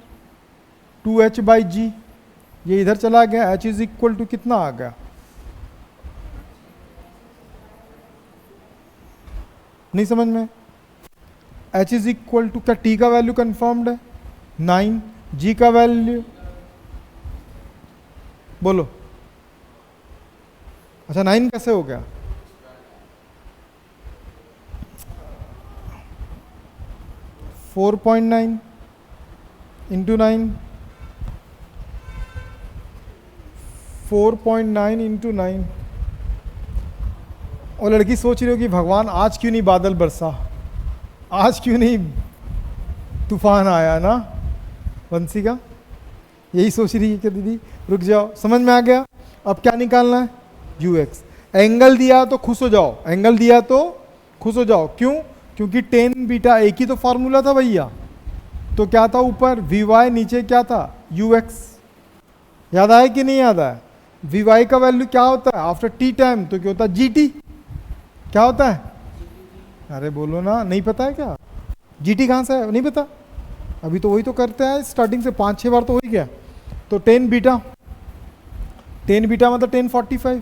Speaker 1: 2h/g, ये इधर चला गया, h इज इक्वल टू कितना आ गया, नहीं समझ में, h इज इक्वल टू, क्या t का वैल्यू कंफर्म्ड है 9, g का वैल्यू बोलो, अच्छा 9 कैसे हो गया, 4.9 इंटू 9, 4.9 इंटू 9। और लड़की सोच रही हो कि भगवान आज क्यों नहीं बादल बरसा, आज क्यों नहीं तूफान आया ना, वंशिका यही सोच रही है कि दीदी रुक जाओ, समझ में आ गया। अब क्या निकालना है, ux, एंगल दिया तो खुश हो जाओ, एंगल दिया तो खुश हो जाओ, क्यों, क्योंकि टेन बीटा एक ही तो फॉर्मूला था भैया, तो क्या था ऊपर vy, नीचे क्या था ux, याद आया कि नहीं याद आया, vy का वैल्यू क्या होता है आफ्टर t टाइम, तो क्या होता है gt, क्या होता है, अरे बोलो ना, नहीं पता है क्या, gt कहाँ से है नहीं पता, अभी तो वही तो करते हैं स्टार्टिंग से 5-6 बार तो हो ही गया, तो 10 बीटा मतलब 1045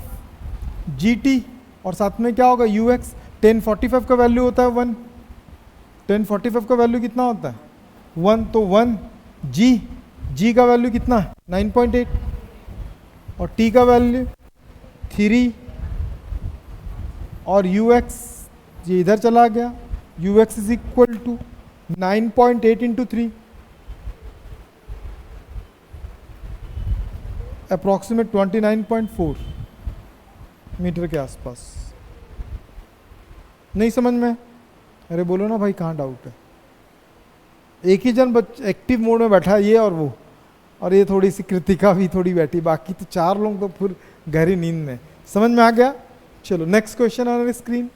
Speaker 1: gt, और साथ में क्या होगा ux, 1045 का वैल्यू होता है 1, 1045 का वैल्यू कितना होता है 1, तो 1 g का वैल्यू कितना है 9.8, और t का वैल्यू 3, और ux ये इधर चला गया, ux is equal to 9.8 into 3, approximate 29.4 metre के आसपास, नहीं समझ में, अरे बोलो ना भाई कहाँ डाउट है, एक ही जन एक्टिव मोड में बैठा है ये और वो, और ये थोड़ी सी कृतिका भी थोड़ी बैठी, बाकी तो 4 लोग तो फिर गहरी नींद में, समझ में आ गया। चलो next question on screen,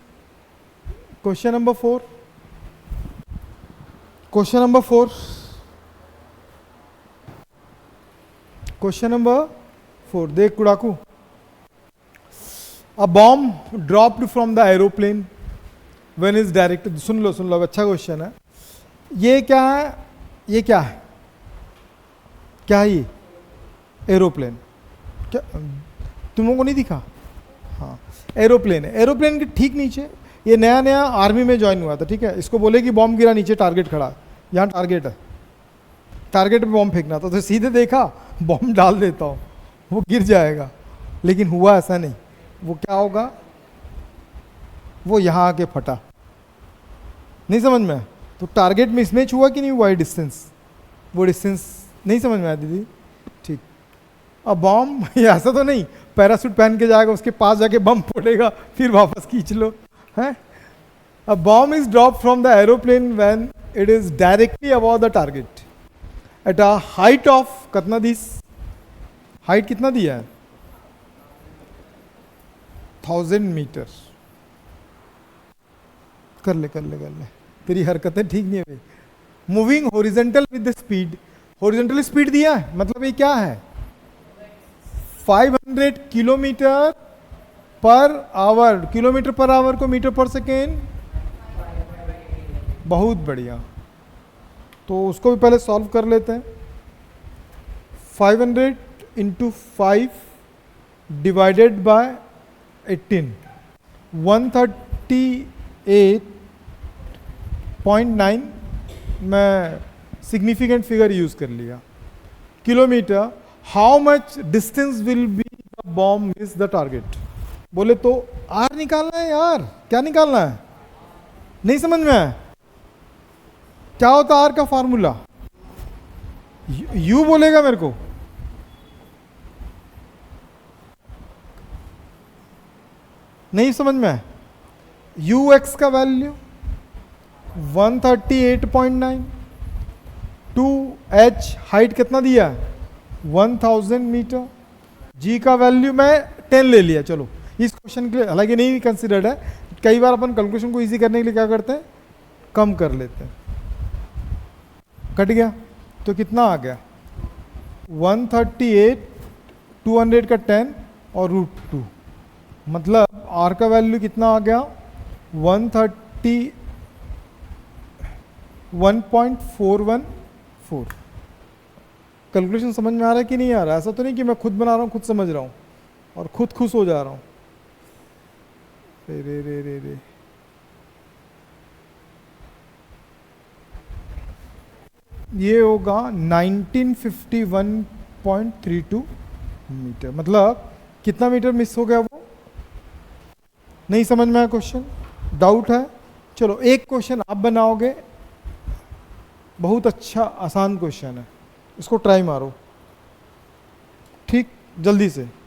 Speaker 1: question number 4, question number 4, question number 4, देख कुड़ाकू, a bomb dropped from the aeroplane when is directed, सुन लो अच्छा क्वेश्चन है, ये क्या है, ये क्या है, क्या है ये एरोप्लेन, क्या तुम लोगों को नहीं दिखा, हाँ एरोप्लेन है, एरोप्लेन के ठीक नीचे ये नया नया आर्मी में ज्वाइन हुआ था, ठीक है, इसको बोले कि बॉम्ब गिरा, नीचे टारगेट खड़ा, यहाँ टारगेट है, टारगेट पे बॉम्ब फेंकना था, तो सीधे देखा बॉम्ब डाल देता हूँ वो गिर जाएगा, लेकिन हुआ ऐसा नहीं, वो क्या होगा, वो यहाँ आके फटा, नहीं समझ में, तो टारगेट मिसमैच हुआ कि नहीं हुआ, डिस्टेंस, वो डिस्टेंस नहीं समझ में आया दीदी, ठीक, अब बॉम्ब ऐसा तो नहीं पैरासूट पहन के जाएगा, उसके पास जाके बम फोड़ेगा फिर वापस खींच लो, है, a bomb is drop from the aeroplane when it is directly above the target at a height of, कितना दिस, हाइट कितना दिया है 1000 मीटर, कर ले, तेरी हरकतें ठीक नहीं है भाई, moving horizontal with the speed, horizontal speed दिया है, मतलब ये क्या है 500 kilometre per hour, kilometre per hour को मीटर पर सेकेंड, बहुत बढ़िया, तो उसको भी पहले सॉल्व कर लेते हैं, 500 इंटू 5 डिवाइडेड बाय 18, 138.9, मैं सिग्निफिकेंट फिगर यूज कर लिया, kilometre, how much distance will be the bomb miss the target, बोले तो आर निकालना है यार, क्या निकालना है, नहीं समझ में आया, क्या होता आर का फार्मूला, यू बोलेगा मेरे को, नहीं समझ में आया, यू एक्स का वैल्यू 138.9, 2h हाइट कितना दिया है 1000 मीटर, जी का वैल्यू मैं 10 ले लिया, चलो इस क्वेश्चन के लिए, हालांकि नहीं कंसिडर्ड है, कई बार अपन कैलकुलेशन को इजी करने के लिए क्या करते हैं कम कर लेते हैं, कट गया तो कितना आ गया 138, 200 का 10 और √2, मतलब r का वैल्यू कितना आ गया 130, 1.414। कैलकुलेशन समझ में आ रहा है कि नहीं आ रहा है? ऐसा तो नहीं कि मैं खुद बना रहा हूँ, खुद समझ रहा हूँ और खुद खुश हो जा रहा हूँ। रे रे रे रे रे, ये होगा 1951.32 मीटर। मतलब कितना मीटर मिस हो गया? वो नहीं समझ में आया क्वेश्चन? डाउट है? चलो एक क्वेश्चन आप बनाओगे, बहुत अच्छा आसान क्वेश्चन है, इसको ट्राई मारो, ठीक, जल्दी से।